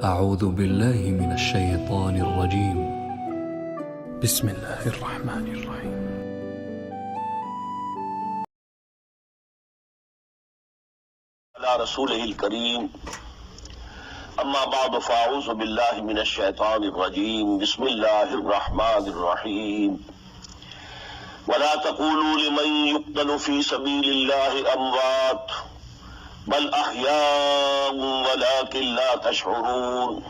أعوذ بالله من الشيطان الرجيم. بسم الله الرحمن الرحيم. على رسوله الكريم اما بعد فاعوذ بالله من الشيطان الرجيم. بسم الله الرحمن الرحيم. ولا تقولوا لمن يقتل في سبيل الله اموات بل احياء ولكن لا تشعرون.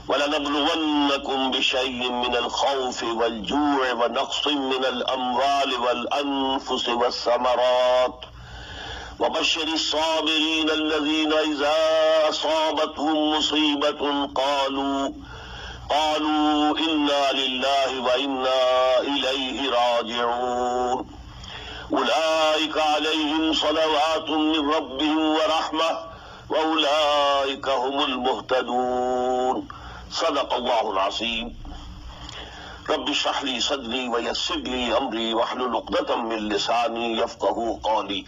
ولنبلونكم بشيء من الخوف والجوع ونقص من الاموال والانفس والثمرات وبشر الصابرين الذين إذا أصابتهم مصيبة قالوا إنا لله وإنا إليه راجعون. أولئك عليهم صلوات من ربهم ورحمة وأولئك هم المهتدون. صدق الله العظيم. رب اشرح لي صدري ويسر لي أمري واحلل عقدة من لساني يفقهوا قولي.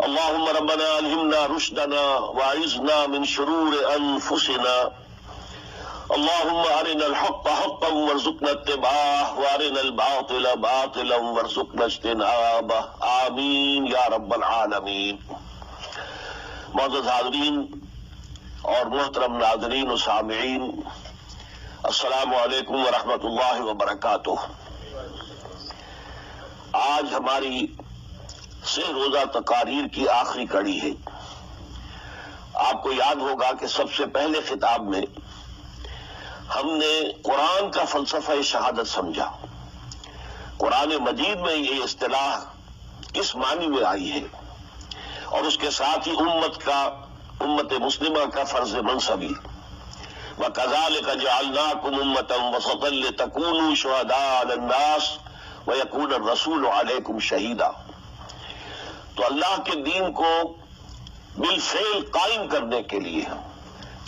اللهم ربنا الهمنا رشدنا واعذنا من شرور انفسنا. اللهم ارنا الحق حقا وارزقنا اتباعه وارنا الباطل باطلا وارزقنا اجتنابه. آمین یا رب العالمین. معزز حاضرین اور محترم ناظرین و سامعین، السلام علیکم ورحمۃ اللہ وبرکاتہ. آج ہماری سے روزہ تقاریر کی آخری کڑی ہے. آپ کو یاد ہوگا کہ سب سے پہلے خطاب میں ہم نے قرآن کا فلسفہ شہادت سمجھا. قرآن مجید میں یہ اصطلاح کس معنی میں آئی ہے اور اس کے ساتھ ہی امت مسلمہ کا فرض منصبی. وَكَذَلِكَ جَعَلْنَاكُمْ أُمَّةً وَسَطًا لِتَكُونُوا شُهَدَاءَ عَلَى النَّاسِ وَيَكُونَ الرَّسُولُ عَلَيْكُمْ شَهِيدًا. تو اللہ کے دین کو بالفعل قائم کرنے کے لیے،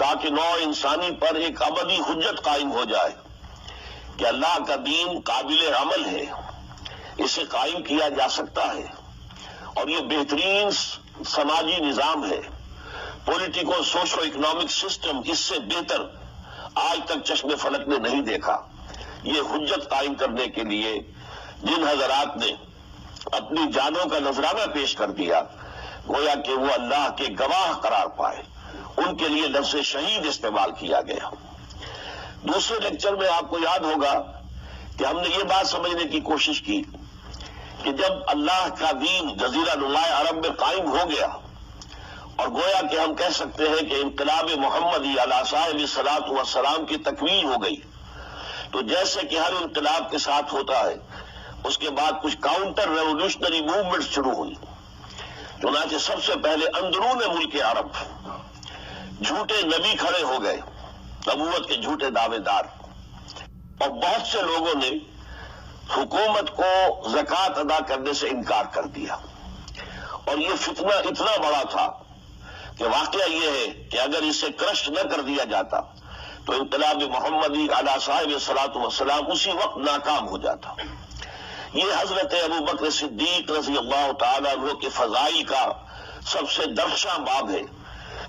تاکہ نوع انسانی پر ایک ابدی حجت قائم ہو جائے کہ اللہ کا دین قابل عمل ہے، اسے قائم کیا جا سکتا ہے اور یہ بہترین سماجی نظام ہے. پولیٹیکو سوشو اکنامک سسٹم اس سے بہتر آج تک چشم فلک نے نہیں دیکھا. یہ حجت قائم کرنے کے لیے جن حضرات نے اپنی جانوں کا نذرانہ پیش کر دیا، گویا کہ وہ اللہ کے گواہ قرار پائے، ان کے لیے لفظ شہید استعمال کیا گیا. دوسرے لیکچر میں آپ کو یاد ہوگا کہ ہم نے یہ بات سمجھنے کی کوشش کی کہ جب اللہ کا دین جزیرہ نماء عرب میں قائم ہو گیا اور گویا کہ ہم کہہ سکتے ہیں کہ انقلاب محمدی علیہ صاحب الصلاۃ والسلام کی تکمیل ہو گئی، تو جیسے کہ ہر انقلاب کے ساتھ ہوتا ہے، اس کے بعد کچھ کاؤنٹر ریولوشنری موومنٹ شروع ہوئی. چنانچہ سب سے پہلے اندرون ملک عرب جھوٹے نبی کھڑے ہو گئے، نبوت کے جھوٹے دعوے دار، اور بہت سے لوگوں نے حکومت کو زکوٰۃ ادا کرنے سے انکار کر دیا. اور یہ فتنہ اتنا بڑا تھا کہ واقعہ یہ ہے کہ اگر اسے کرش نہ کر دیا جاتا تو انقلاب محمدی علیہ صاحب الصلاۃ والسلام اسی وقت ناکام ہو جاتا. یہ حضرت ابو بکر صدیق رضی اللہ تعالیٰ عنہ کے فضائل کا سب سے درخشاں باب ہے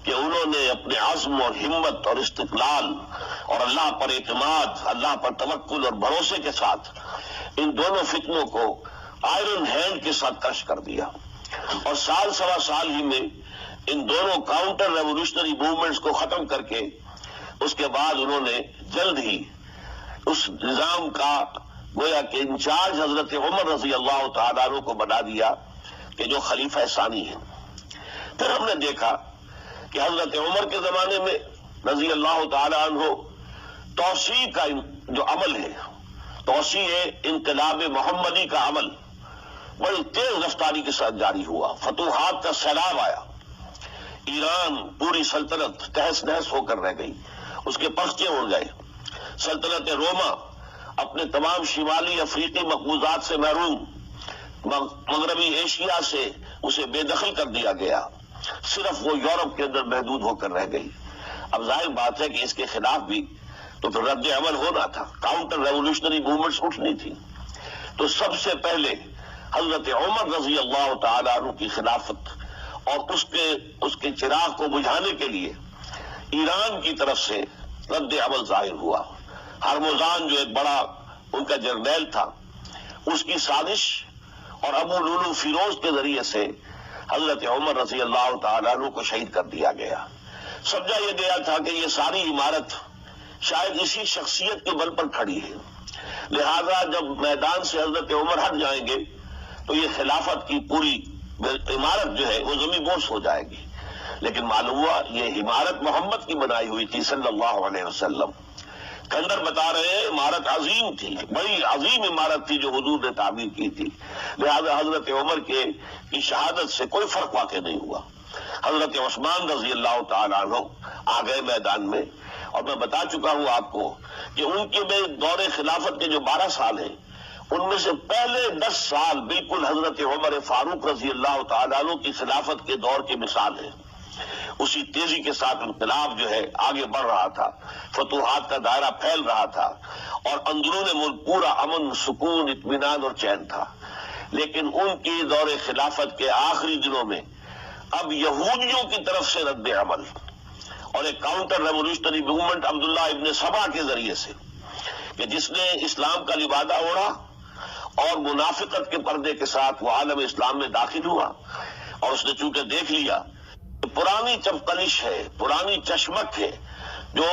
کہ انہوں نے اپنے عزم اور ہمت اور استقلال اور اللہ پر اعتماد، اللہ پر توکل اور بھروسے کے ساتھ ان دونوں فتنوں کو آئرن ہینڈ کے ساتھ کرش کر دیا. اور سال سوا سال ہی میں ان دونوں کاؤنٹر ریولوشنری موومنٹس کو ختم کر کے اس کے بعد انہوں نے جلد ہی اس نظام کا گویا کہ انچارج حضرت عمر رضی اللہ تعالیٰ عنہ کو بنا دیا کہ جو خلیفہ ثانی ہے. پھر ہم نے دیکھا کہ حضرت عمر کے زمانے میں رضی اللہ تعالیٰ عنہ توسیع کا جو عمل ہے، توسیع انقلاب محمدی کا عمل بڑی تیز رفتاری کے ساتھ جاری ہوا. فتوحات کا سیلاب آیا، ایران پوری سلطنت تہس نہس ہو کر رہ گئی، اس کے پرچے اڑ گئے. سلطنت روما اپنے تمام شمالی افریقی مقبوضات سے محروم، مغربی ایشیا سے اسے بے دخل کر دیا گیا، صرف وہ یورپ کے اندر محدود ہو کر رہ گئی. اب ظاہر بات ہے کہ اس کے خلاف بھی تو پھر رد عمل ہونا تھا، کاؤنٹر ریولوشنری موومنٹس اٹھنی تھی. تو سب سے پہلے حضرت عمر رضی اللہ تعالیٰ عنہ کی خلافت اور اس کے چراغ کو بجھانے کے لیے ایران کی طرف سے رد عمل ظاہر ہوا. ہرمزان جو ایک بڑا ان کا جرنیل تھا، اس کی سازش اور ابو لولو فیروز کے ذریعے سے حضرت عمر رضی اللہ تعالیٰ عنہ کو شہید کر دیا گیا. سمجھا یہ گیا تھا کہ یہ ساری عمارت شاید اسی شخصیت کے بل پر کھڑی ہے، لہذا جب میدان سے حضرت عمر ہٹ جائیں گے تو یہ خلافت کی پوری عمارت جو ہے وہ زمین بوس ہو جائے گی. لیکن معلوم ہوا یہ عمارت محمد کی بنائی ہوئی تھی صلی اللہ علیہ وسلم. کندر بتا رہے ہیں عمارت عظیم تھی، بڑی عظیم عمارت تھی جو حضور نے تعمیر کی تھی، لہذا حضرت عمر کی شہادت سے کوئی فرق واقع نہیں ہوا. حضرت عثمان رضی اللہ تعالیٰ عنہ آ گئے میدان میں، اور میں بتا چکا ہوں آپ کو کہ ان کے میں دور خلافت کے جو 12 سال ہیں ان میں سے پہلے 10 سال بالکل حضرت عمر فاروق رضی اللہ تعالیٰ عنہ کی خلافت کے دور کی مثال ہے. اسی تیزی کے ساتھ انقلاب جو ہے آگے بڑھ رہا تھا، فتوحات کا دائرہ پھیل رہا تھا، اور اندرون ملک پورا امن، سکون، اطمینان اور چین تھا. لیکن ان کی دور خلافت کے آخری دنوں میں اب یہودیوں کی طرف سے رد عمل اور ایک کاؤنٹر ریولیوشنری موومنٹ عبداللہ ابن سبا کے ذریعے سے، کہ جس نے اسلام کا لبادہ اوڑھا اور منافقت کے پردے کے ساتھ وہ عالم اسلام میں داخل ہوا، اور اس نے چونکہ دیکھ لیا پرانی چپکلش ہے، پرانی چشمک ہے جو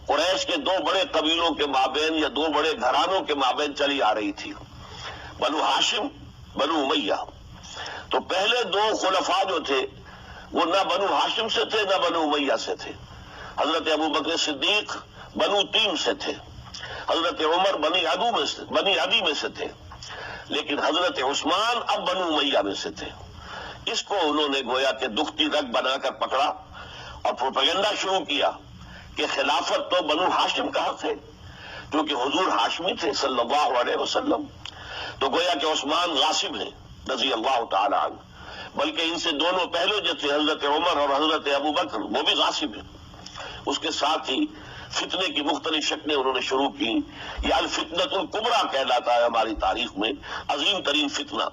قریش کے 2 بڑے قبیلوں کے مابین یا 2 بڑے گھرانوں کے مابین چلی آ رہی تھی، بنو ہاشم، بنو امیہ. تو پہلے 2 خلفاء جو تھے وہ نہ بنو ہاشم سے تھے نہ بنو امیہ سے تھے. حضرت ابو بکر صدیق بنو تیم سے تھے، حضرت عمر بنی عدی میں سے تھے، لیکن حضرت عثمان اب بنو امیہ میں سے تھے. اس کو انہوں نے گویا کہ دکھتی رگ بنا کر پکڑا اور پروپیگنڈا شروع کیا کہ خلافت تو بنو ہاشم کا حق ہے، کیونکہ حضور ہاشمی تھے صلی اللہ علیہ وسلم. تو گویا کہ عثمان غاصب ہیں رضی اللہ تعالی عنہ، بلکہ ان سے دونوں پہلے جو تھے حضرت عمر اور حضرت ابو بکر وہ بھی غاصب ہیں. اس کے ساتھ ہی فتنے کی مختلف شکلیں انہوں نے شروع کی. یہ الفتنۃ الکبریٰ کہلاتا ہے ہماری تاریخ میں، عظیم ترین فتنہ،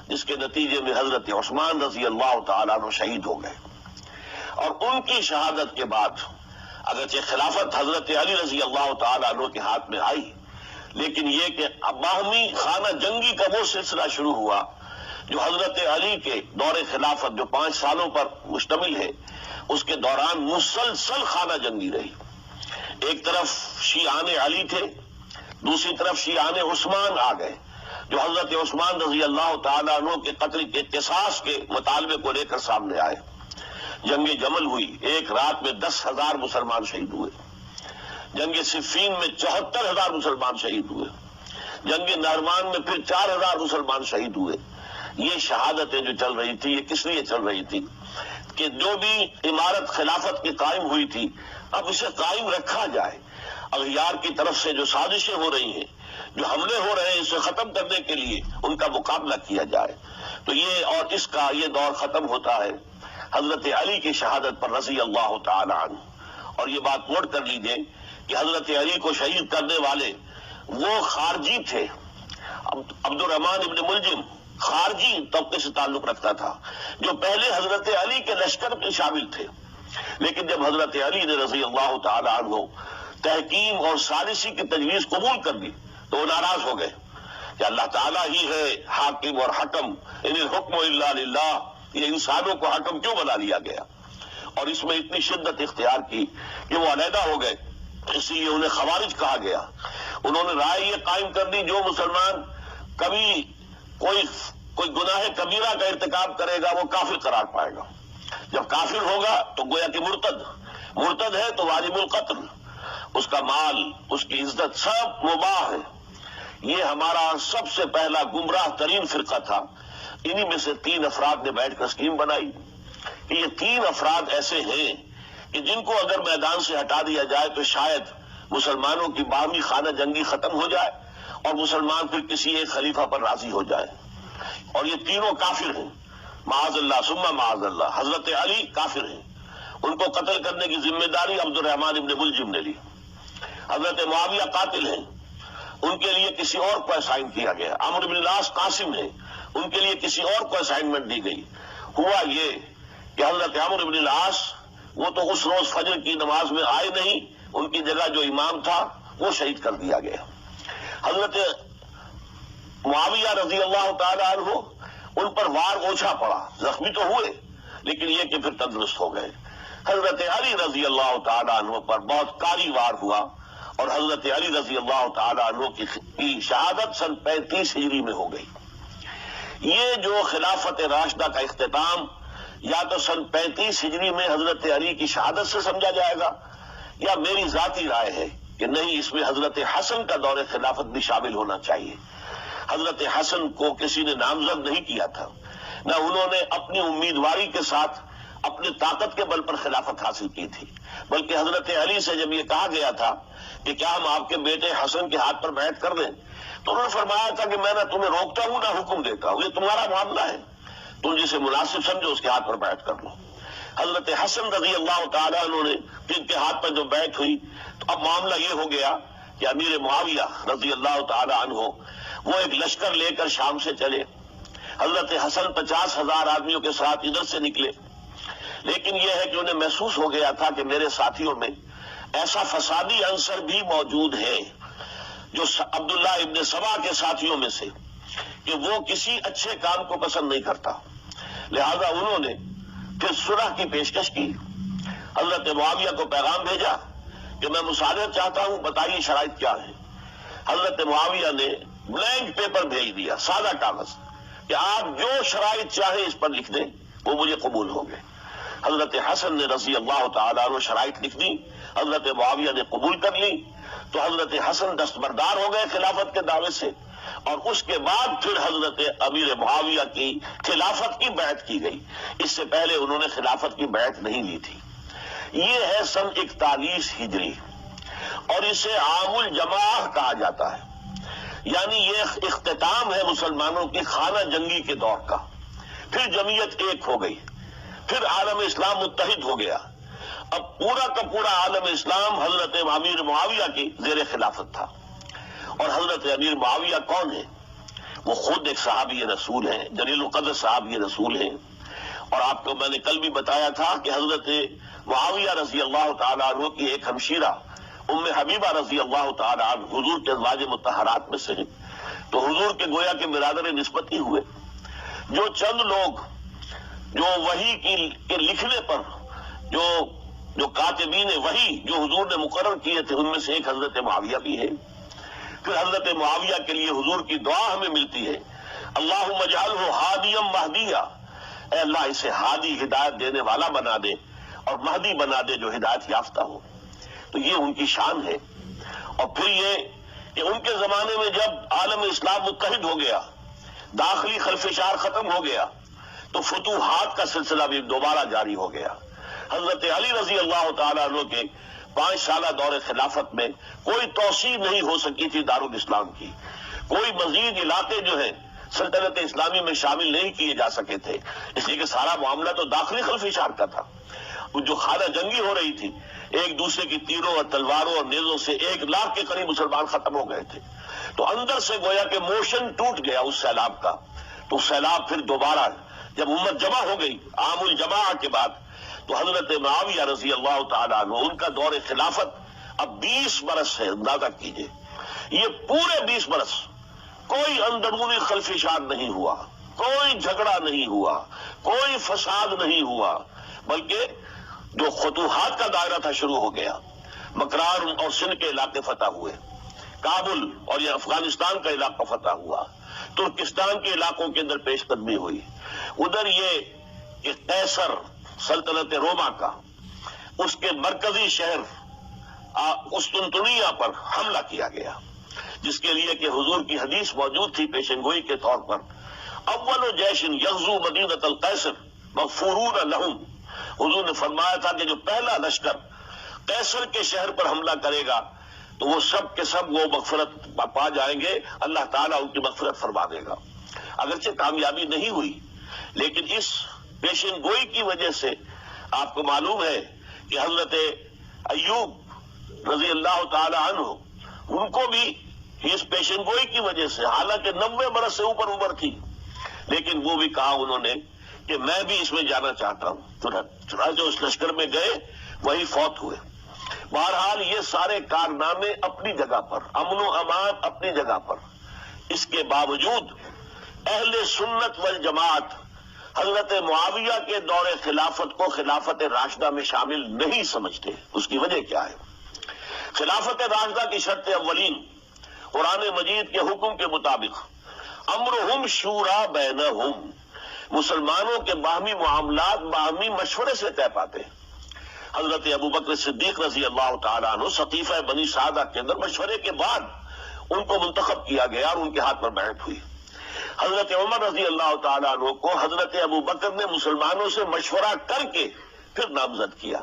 جس کے نتیجے میں حضرت عثمان رضی اللہ تعالیٰ عنہ شہید ہو گئے. اور ان کی شہادت کے بعد اگرچہ خلافت حضرت علی رضی اللہ تعالیٰ عنہ کے ہاتھ میں آئی، لیکن یہ کہ باہمی خانہ جنگی کا وہ سلسلہ شروع ہوا جو حضرت علی کے دور خلافت جو 5 سالوں پر مشتمل ہے، اس کے دوران مسلسل خانہ جنگی رہی. ایک طرف شیعان علی تھے، دوسری طرف شیعان عثمان آ گئے جو حضرت عثمان رضی اللہ تعالیٰ عنہ کے قتل کے قصاص کے مطالبے کو لے کر سامنے آئے. جنگ جمل ہوئی، ایک رات میں 10,000 مسلمان شہید ہوئے. جنگ صفین میں 74,000 مسلمان شہید ہوئے. جنگ نہروان میں پھر 4,000 مسلمان شہید ہوئے. یہ شہادتیں جو چل رہی تھی یہ کس لیے چل رہی تھی کہ جو بھی عمارت خلافت کی قائم ہوئی تھی اب اسے قائم رکھا جائے. اغیار کی طرف سے جو سازشیں ہو رہی ہیں، جو حملے ہو رہے ہیں، اسے ختم کرنے کے لیے ان کا مقابلہ کیا جائے. تو یہ اور اس کا یہ دور ختم ہوتا ہے حضرت علی کی شہادت پر رضی اللہ تعالی عنہ. اور یہ بات نوٹ کر لیجیے کہ حضرت علی کو شہید کرنے والے وہ خارجی تھے. عبد الرحمن ابن ملجم خارجی طبقے سے تعلق رکھتا تھا جو پہلے حضرت علی کے لشکر میں شامل تھے، لیکن جب حضرت علی نے رضی اللہ تعالی عنہ تحکیم اور ثالثی کی تجویز قبول کر دی تو وہ ناراض ہو گئے کہ اللہ تعالیٰ ہی ہے حاکم اور حکم، ان الحکم الا للہ، یہ انسانوں کو حکم کیوں بنا لیا گیا. اور اس میں اتنی شدت اختیار کی کہ وہ علیحدہ ہو گئے، اس لیے انہیں خوارج کہا گیا. انہوں نے رائے یہ قائم کر دی جو مسلمان کبھی کوئی گناہ کبیرہ کا ارتکاب کرے گا وہ کافر قرار پائے گا. جب کافر ہوگا تو گویا کہ مرتد ہے تو واجب القتل، اس کا مال، اس کی عزت سب مباح ہے. یہ ہمارا سب سے پہلا گمراہ ترین فرقہ تھا. انہی میں سے 3 افراد نے بیٹھ کر اسکیم بنائی کہ یہ 3 افراد ایسے ہیں کہ جن کو اگر میدان سے ہٹا دیا جائے تو شاید مسلمانوں کی باہمی خانہ جنگی ختم ہو جائے اور مسلمان پھر کسی ایک خلیفہ پر راضی ہو جائے. اور یہ تینوں کافر ہیں، معاذ اللہ ثم معاذ اللہ. حضرت علی کافر ہیں، ان کو قتل کرنے کی ذمہ داری عبد الرحمن ابن ملجم نے لی. حضرت معاویہ قاتل ہیں، ان کے لیے کسی اور کو اسائن کیا گیا. عمرو بن العاص قاسم ہیں، ان کے لیے کسی اور کو اسائنمنٹ دی گئی. ہوا یہ کہ حضرت عمرو بن العاص وہ تو اس روز فجر کی نماز میں آئے نہیں، ان کی جگہ جو امام تھا وہ شہید کر دیا گیا۔ حضرت معاویہ رضی اللہ تعالی عنہ، ان پر وار اوچھا پڑا، زخمی تو ہوئے لیکن یہ کہ پھر تندرست ہو گئے۔ حضرت علی رضی اللہ تعالی عنہ پر بہت کاری وار ہوا اور حضرت علی رضی اللہ تعالی عنہ کی شہادت سن 35 ہجری میں ہو گئی۔ یہ جو خلافت راشدہ کا اختتام یا تو سن 35 ہجری میں حضرت علی کی شہادت سے سمجھا جائے گا، یا میری ذاتی رائے ہے کہ نہیں، اس میں حضرت حسن کا دور خلافت بھی شامل ہونا چاہیے۔ حضرت حسن کو کسی نے نامزد نہیں کیا تھا، نہ انہوں نے اپنی امیدواری کے ساتھ اپنی طاقت کے بل پر خلافت حاصل کی تھی، بلکہ حضرت علی سے جب یہ کہا گیا تھا کہ کیا ہم آپ کے بیٹے حسن کے ہاتھ پر بیعت کر دیں، تو انہوں نے فرمایا تھا کہ میں نہ تمہیں روکتا ہوں نہ حکم دیتا ہوں، یہ تمہارا معاملہ ہے، تم جسے مناسب سمجھو اس کے ہاتھ پر بیعت کر لو۔ حضرت حسن رضی اللہ تعالیٰ عنہ نے جن کے ہاتھ پر جو بیعت ہوئی، تو اب معاملہ یہ ہو گیا کہ امیر معاویہ رضی اللہ تعالیٰ عنہ وہ ایک لشکر لے کر شام سے چلے۔ حضرت حسن 50,000 آدمیوں کے ساتھ ادھر سے نکلے، لیکن یہ ہے کہ انہیں محسوس ہو گیا تھا کہ میرے ساتھیوں میں ایسا فسادی عنصر بھی موجود ہے جو عبداللہ ابن سبا کے ساتھیوں میں سے، کہ وہ کسی اچھے کام کو پسند نہیں کرتا، لہذا انہوں نے پھر صلح کی پیشکش کی۔ حضرت معاویہ کو پیغام بھیجا کہ میں مصالحت چاہتا ہوں، بتائیے شرائط کیا ہے۔ حضرت معاویہ نے بلینک پیپر بھیج دیا، سادہ کاغذ، کہ آپ جو شرائط چاہیں اس پر لکھ دیں، وہ مجھے قبول ہوں گے۔ حضرت حسن نے رضی اللہ تعالیٰ عنہ شرائط لکھ دی، حضرت معاویہ نے قبول کر لی، تو حضرت حسن دستبردار ہو گئے خلافت کے دعوے سے، اور اس کے بعد پھر حضرت امیر معاویہ کی خلافت کی بیعت کی گئی۔ اس سے پہلے انہوں نے خلافت کی بیعت نہیں لی تھی۔ یہ ہے سن 41 ہجری، اور اسے عام الجماع کہا جاتا ہے، یعنی یہ اختتام ہے مسلمانوں کی خانہ جنگی کے دور کا۔ پھر جمعیت ایک ہو گئی، پھر عالم اسلام متحد ہو گیا۔ اب پورا کا پورا عالم اسلام حضرت امیر معاویہ کی زیر خلافت تھا۔ اور حضرت امیر معاویہ کون ہے؟ وہ خود ایک صحابی رسول ہیں، جلیل القدر صحابی رسول ہیں، اور آپ کو میں نے کل بھی بتایا تھا کہ حضرت معاویہ رضی اللہ تعالیٰ عنہ کی ایک ہمشیرہ ام حبیبہ رضی اللہ تعالیٰ عنہ حضور کے ازواج مطہرات میں سے ہیں، تو حضور کے گویا کے برادر نسبت ہی ہوئے۔ جو چند لوگ جو وحی کے لکھنے پر جو کاتبین وحی جو حضور نے مقرر کیے تھے، ان میں سے ایک حضرت معاویہ بھی ہے۔ پھر حضرت معاویہ کے لیے حضور کی دعا ہمیں ملتی ہے، اللہم اجعلہ ہادیا مہدیا، اے اللہ اسے ہادی ہدایت دینے والا بنا دے اور مہدی بنا دے جو ہدایت یافتہ ہو۔ تو یہ ان کی شان ہے۔ اور پھر یہ کہ ان کے زمانے میں جب عالم اسلام متحد ہو گیا، داخلی خلفشار ختم ہو گیا، تو فتوحات کا سلسلہ بھی دوبارہ جاری ہو گیا۔ حضرت علی رضی اللہ تعالیٰ عنہ کے 5 سالہ دور خلافت میں کوئی توسیع نہیں ہو سکی تھی دارالاسلام کی، کوئی مزید علاقے جو ہیں سلطنت اسلامی میں شامل نہیں کیے جا سکے تھے، اس لیے کہ سارا معاملہ تو داخلی خلفشار کا تھا۔ جو خانہ جنگی ہو رہی تھی، ایک دوسرے کی تیروں اور تلواروں اور نیزوں سے 1 لاکھ کے قریب مسلمان ختم ہو گئے تھے، تو اندر سے گویا کہ موشن ٹوٹ گیا اس سیلاب کا۔ تو سیلاب پھر دوبارہ جب امت جمع ہو گئی عام الجماع کے بعد، تو حضرت معاویہ رضی اللہ تعالیٰ عنہ ان کا دور خلافت اب 20 برس ہے، اندازہ کیجئے، یہ پورے 20 برس کوئی اندرونی خلفشار نہیں ہوا، کوئی جھگڑا نہیں ہوا، کوئی فساد نہیں ہوا، بلکہ جو فتوحات کا دائرہ تھا شروع ہو گیا۔ مکران اور سندھ کے علاقے فتح ہوئے، کابل اور یہ افغانستان کا علاقہ فتح ہوا، ترکستان کے علاقوں کے اندر پیش قدمی ہوئی، ادھر یہ کہ قیصر سلطنت روما کا اس کے مرکزی شہر قسطنطنیہ پر حملہ کیا گیا، جس کے لیے کہ حضور کی حدیث موجود تھی پیشن گوئی کے طور پر، اول جیش یغزو مدینۃ القیصر مغفورون لہم، حضور نے فرمایا تھا کہ جو پہلا لشکر قیصر کے شہر پر حملہ کرے گا تو وہ سب کے سب وہ مغفرت پا جائیں گے، اللہ تعالیٰ ان کی مغفرت فرما دے گا۔ اگرچہ کامیابی نہیں ہوئی، لیکن اس پیشن گوئی کی وجہ سے آپ کو معلوم ہے کہ حضرت ایوب رضی اللہ تعالی عنہ ان کو بھی اس پیشن گوئی کی وجہ سے، حالانکہ 90 برس سے اوپر عمر تھی، لیکن وہ بھی کہا انہوں نے کہ میں بھی اس میں جانا چاہتا ہوں. چنانچہ اس لشکر میں گئے، وہی فوت ہوئے. بہرحال یہ سارے کارنامے اپنی جگہ پر، امن و امان اپنی جگہ پر، اس کے باوجود اہل سنت والجماعت حضرت معاویہ کے دور خلافت کو خلافت راشدہ میں شامل نہیں سمجھتے. اس کی وجہ کیا ہے؟ خلافت راشدہ کی شرط اولین قرآن مجید کے حکم کے مطابق امرہم شورا بینہم، مسلمانوں کے باہمی معاملات باہمی مشورے سے طے پاتے ہیں. حضرت ابو بکر صدیق رضی اللہ تعالیٰ عنہ سقیفہ بنی سعدہ کے اندر مشورے کے بعد ان کو منتخب کیا گیا اور ان کے ہاتھ پر بیعت ہوئی. حضرت عمر رضی اللہ تعالیٰ عنہ کو حضرت ابو بکر نے مسلمانوں سے مشورہ کر کے پھر نامزد کیا.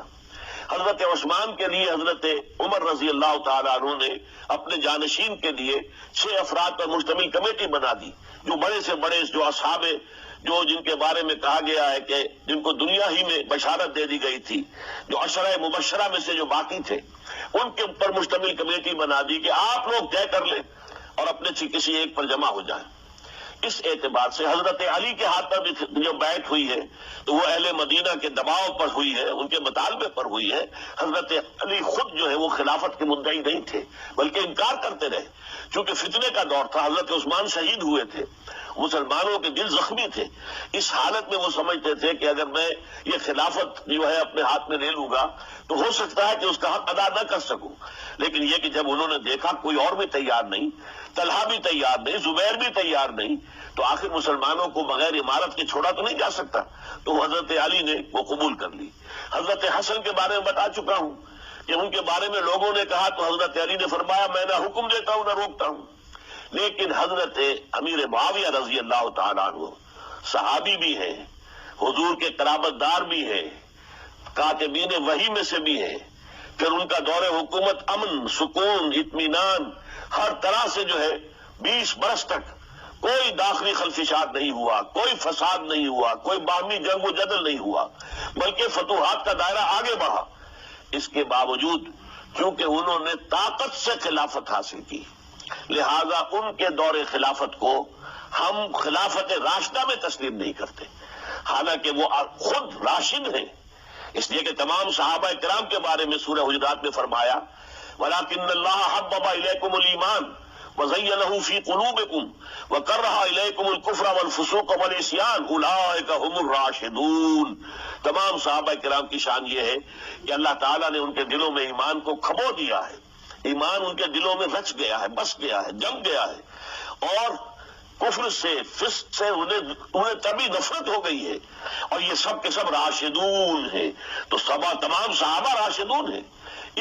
حضرت عثمان کے لیے حضرت عمر رضی اللہ تعالیٰ عنہ نے اپنے جانشین کے لیے 6 افراد پر مشتمل کمیٹی بنا دی، جو بڑے سے بڑے جو اصحاب جو جن کے بارے میں کہا گیا ہے کہ جن کو دنیا ہی میں بشارت دے دی گئی تھی، جو عشرہ مبشرہ میں سے جو باقی تھے، ان کے اوپر مشتمل کمیٹی بنا دی کہ آپ لوگ طے کر لیں اور اپنے کسی ایک پر جمع ہو جائیں. اس اعتبار سے حضرت علی کے ہاتھ پر جو بیعت ہوئی ہے تو وہ اہل مدینہ کے دباؤ پر ہوئی ہے، ان کے مطالبے پر ہوئی ہے. حضرت علی خود جو ہے وہ خلافت کے مدعی نہیں تھے، بلکہ انکار کرتے رہے. چونکہ فتنے کا دور تھا، حضرت عثمان شہید ہوئے تھے، مسلمانوں کے دل زخمی تھے. اس حالت میں وہ سمجھتے تھے کہ اگر میں یہ خلافت جو ہے اپنے ہاتھ میں لے لوں گا تو ہو سکتا ہے کہ اس کا حق ادا نہ کر سکوں. لیکن یہ کہ جب انہوں نے دیکھا کوئی اور بھی تیار نہیں، طلحہ بھی تیار نہیں، زبیر بھی تیار نہیں، تو آخر مسلمانوں کو بغیر امارت کے چھوڑا تو نہیں جا سکتا. تو حضرت علی نے وہ قبول کر لی. حضرت حسن کے بارے میں بتا چکا ہوں کہ ان کے بارے میں لوگوں نے کہا تو حضرت علی نے فرمایا میں نہ حکم دیتا ہوں نہ روکتا ہوں. لیکن حضرت امیر معاویہ رضی اللہ تعالیٰ عنہ صحابی بھی ہیں، حضور کے قرابت دار بھی ہیں، کاتبین وحی میں سے بھی ہیں. پھر ان کا دور حکومت امن، سکون، اطمینان ہر طرح سے جو ہے 20 برس تک کوئی داخلی خلفشات نہیں ہوا، کوئی فساد نہیں ہوا، کوئی باہمی جنگ و جدل نہیں ہوا، بلکہ فتوحات کا دائرہ آگے بڑھا. اس کے باوجود چونکہ انہوں نے طاقت سے خلافت حاصل کی، لہذا ان کے دور خلافت کو ہم خلافت راشدہ میں تسلیم نہیں کرتے، حالانکہ وہ خود راشد ہیں. اس لیے کہ تمام صحابہ کرام کے بارے میں سورہ حجرات میں فرمایا وَلَكِنَّ اللَّهَ حَبَّبَ إِلَيْكُمُ الْإِيمَانَ وَزَيَّنَهُ فِي قُلُوبِكُمْ وَكَرَّهَ إِلَيْكُمُ الْكُفْرَ وَالْفُسُوقَ وَالْعِصْيَانَ أُولَٰئِكَ هُمُ الرَّاشِدُونَ. تمام صحابہ کرام کی شان یہ ہے کہ اللہ تعالیٰ نے ان کے دلوں میں ایمان کو کھبو دیا ہے، ایمان ان کے دلوں میں رچ گیا ہے، بس گیا ہے، جم گیا ہے، اور کفر سے فسق سے انہیں تبھی نفرت ہو گئی ہے. اور یہ سب کے سب راشدون ہیں. تو تمام صحابہ راشدون ہیں.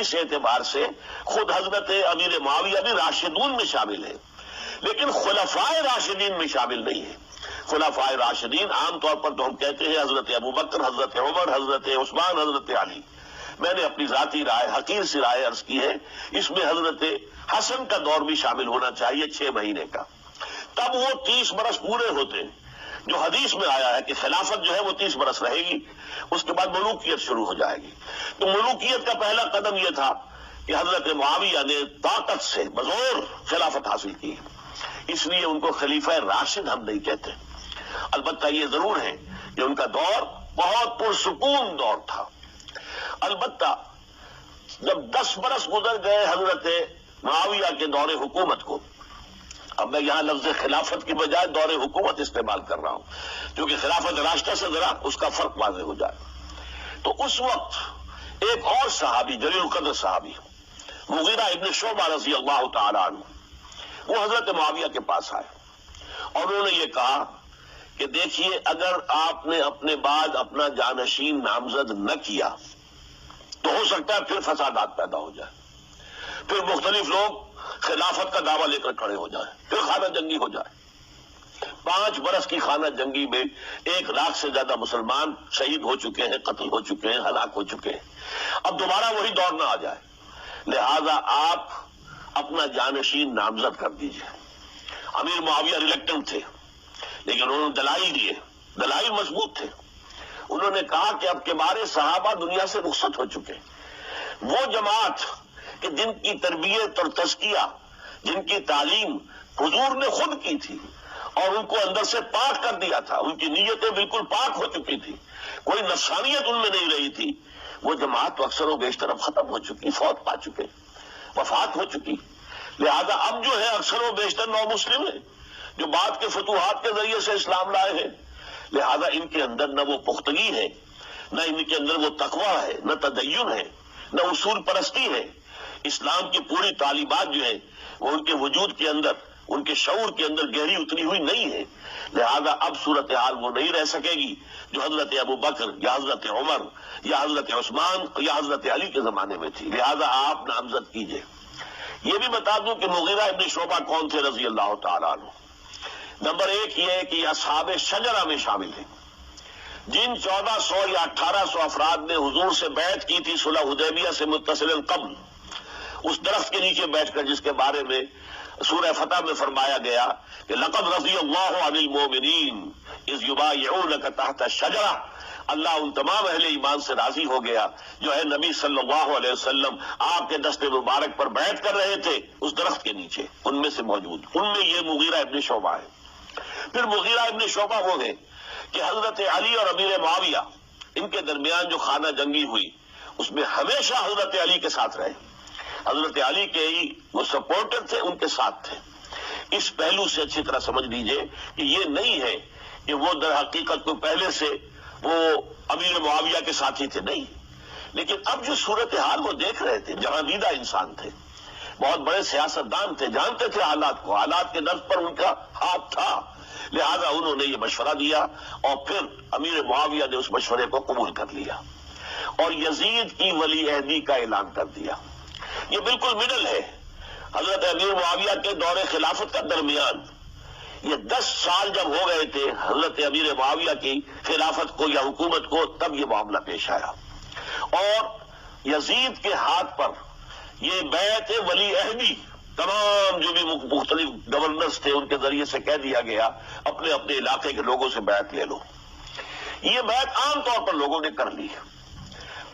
اس اعتبار سے خود حضرت امیر معاویہ بھی راشدون میں شامل ہے، لیکن خلفائے راشدین میں شامل نہیں ہے. خلفائے راشدین عام طور پر تو ہم کہتے ہیں حضرت ابو بکر، حضرت عمر، حضرت عثمان، حضرت علی. میں نے اپنی ذاتی رائے، حقیر سی رائے عرض کی ہے، اس میں حضرت حسن کا دور بھی شامل ہونا چاہیے 6 مہینے کا. تب وہ 30 برس پورے ہوتے ہیں. جو حدیث میں آیا ہے کہ خلافت جو ہے وہ 30 برس رہے گی، اس کے بعد ملوکیت شروع ہو جائے گی. تو ملوکیت کا پہلا قدم یہ تھا کہ حضرت معاویہ نے طاقت سے بزور خلافت حاصل کی، اس لیے ان کو خلیفہ راشد ہم نہیں کہتے. البتہ یہ ضرور ہے کہ ان کا دور بہت پرسکون دور تھا. البتہ جب 10 برس گزر گئے حضرت معاویہ کے دور حکومت کو، اب میں یہاں لفظ خلافت کی بجائے دور حکومت استعمال کر رہا ہوں کیونکہ خلافت راشدہ سے ذرا اس کا فرق واضح ہو جائے. تو اس وقت ایک اور صحابی، جلیل القدر صحابی مغیرہ ابن شعبہ رضی اللہ تعالی عنہ، وہ حضرت معاویہ کے پاس آئے اور انہوں نے یہ کہا کہ دیکھیے اگر آپ نے اپنے بعد اپنا جانشین نامزد نہ کیا تو ہو سکتا ہے پھر فسادات پیدا ہو جائے، پھر مختلف لوگ خلافت کا دعویٰ لے کر کھڑے ہو جائیں، پھر خانہ جنگی ہو جائے. 5 برس کی خانہ جنگی میں 1 لاکھ سے زیادہ مسلمان شہید ہو چکے ہیں، قتل ہو چکے ہیں، ہلاک ہو چکے ہیں. اب دوبارہ وہی دور نہ آ جائے، لہذا آپ اپنا جانشین نامزد کر دیجئے. امیر معاویہ ریلیکٹنٹ تھے، لیکن انہوں نے دلائل دیے، دلائل مضبوط تھے. انہوں نے کہا کہ اب کبار صحابہ دنیا سے رخصت ہو چکے، وہ جماعت کہ جن کی تربیت اور تزکیہ، جن کی تعلیم حضور نے خود کی تھی اور ان کو اندر سے پاک کر دیا تھا، ان کی نیتیں بالکل پاک ہو چکی تھی، کوئی نفسانیت ان میں نہیں رہی تھی، وہ جماعت تو اکثر و بیشتر اب ختم ہو چکی، فوت پا چکے، وفات ہو چکی. لہذا اب جو ہے اکثر و بیشتر نو مسلم ہیں جو بعد کے فتوحات کے ذریعے سے اسلام لائے ہیں. لہذا ان کے اندر نہ وہ پختگی ہے، نہ ان کے اندر وہ تقوی ہے، نہ تدین ہے، نہ اصول پرستی ہے. اسلام کی پوری تعلیمات جو ہے وہ ان کے وجود کے اندر، ان کے شعور کے اندر گہری اتری ہوئی نہیں ہے. لہذا اب صورتحال وہ نہیں رہ سکے گی جو حضرت ابو بکر یا حضرت عمر یا حضرت عثمان یا حضرت علی کے زمانے میں تھی. لہذا آپ نامزد کیجئے. یہ بھی بتا دوں کہ مغیرہ ابن شعبہ کون تھے رضی اللہ تعالیٰ عنہ. نمبر ایک یہ ہے کہ یہ اصحاب شجرہ میں شامل ہیں، جن 1400 یا 1800 افراد نے حضور سے بیعت کی تھی صلح حدیبیہ سے متصل قبل، اس درخت کے نیچے بیٹھ کر جس کے بارے میں سورہ فتح میں فرمایا گیا کہ لقد رضی اللہ عن المؤمنین اذ یبایعونک تحت الشجرہ. اللہ ان تمام اہل ایمان سے راضی ہو گیا جو ہے نبی صلی اللہ علیہ وسلم آپ کے دست مبارک پر بیعت کر رہے تھے اس درخت کے نیچے، ان میں سے موجود، ان میں یہ مغیرہ ابن شعبہ ہے. پھر مغیرہ ابن شعبہ وہ ہے کہ حضرت علی اور امیر معاویہ ان کے درمیان جو خانہ جنگی ہوئی اس میں ہمیشہ حضرت علی کے ساتھ رہے، حضرت علی کے ہی وہ سپورٹر تھے، ان کے ساتھ تھے. اس پہلو سے اچھی طرح سمجھ لیجئے کہ یہ نہیں ہے کہ وہ در حقیقت کو پہلے سے وہ امیر معاویہ کے ساتھی تھے، نہیں. لیکن اب جو صورتحال وہ دیکھ رہے تھے، جہاں دیدہ انسان تھے، بہت بڑے سیاستدان تھے، جانتے تھے حالات کو، حالات کے نفس پر ان کا ہاتھ تھا. لہذا انہوں نے یہ مشورہ دیا اور پھر امیر معاویہ نے اس مشورے کو قبول کر لیا اور یزید کی ولی عہدی کا اعلان کر دیا. یہ بالکل مڈل ہے. حضرت امیر معاویہ کے دور خلافت کا درمیان یہ 10 سال جب ہو گئے تھے حضرت امیر معاویہ کی خلافت کو یا حکومت کو، تب یہ معاملہ پیش آیا اور یزید کے ہاتھ پر یہ بیعت ولی عہدی تمام جو بھی مختلف گورنرز تھے ان کے ذریعے سے کہہ دیا گیا اپنے اپنے علاقے کے لوگوں سے بیعت لے لو. یہ بیعت عام طور پر لوگوں نے کر لی.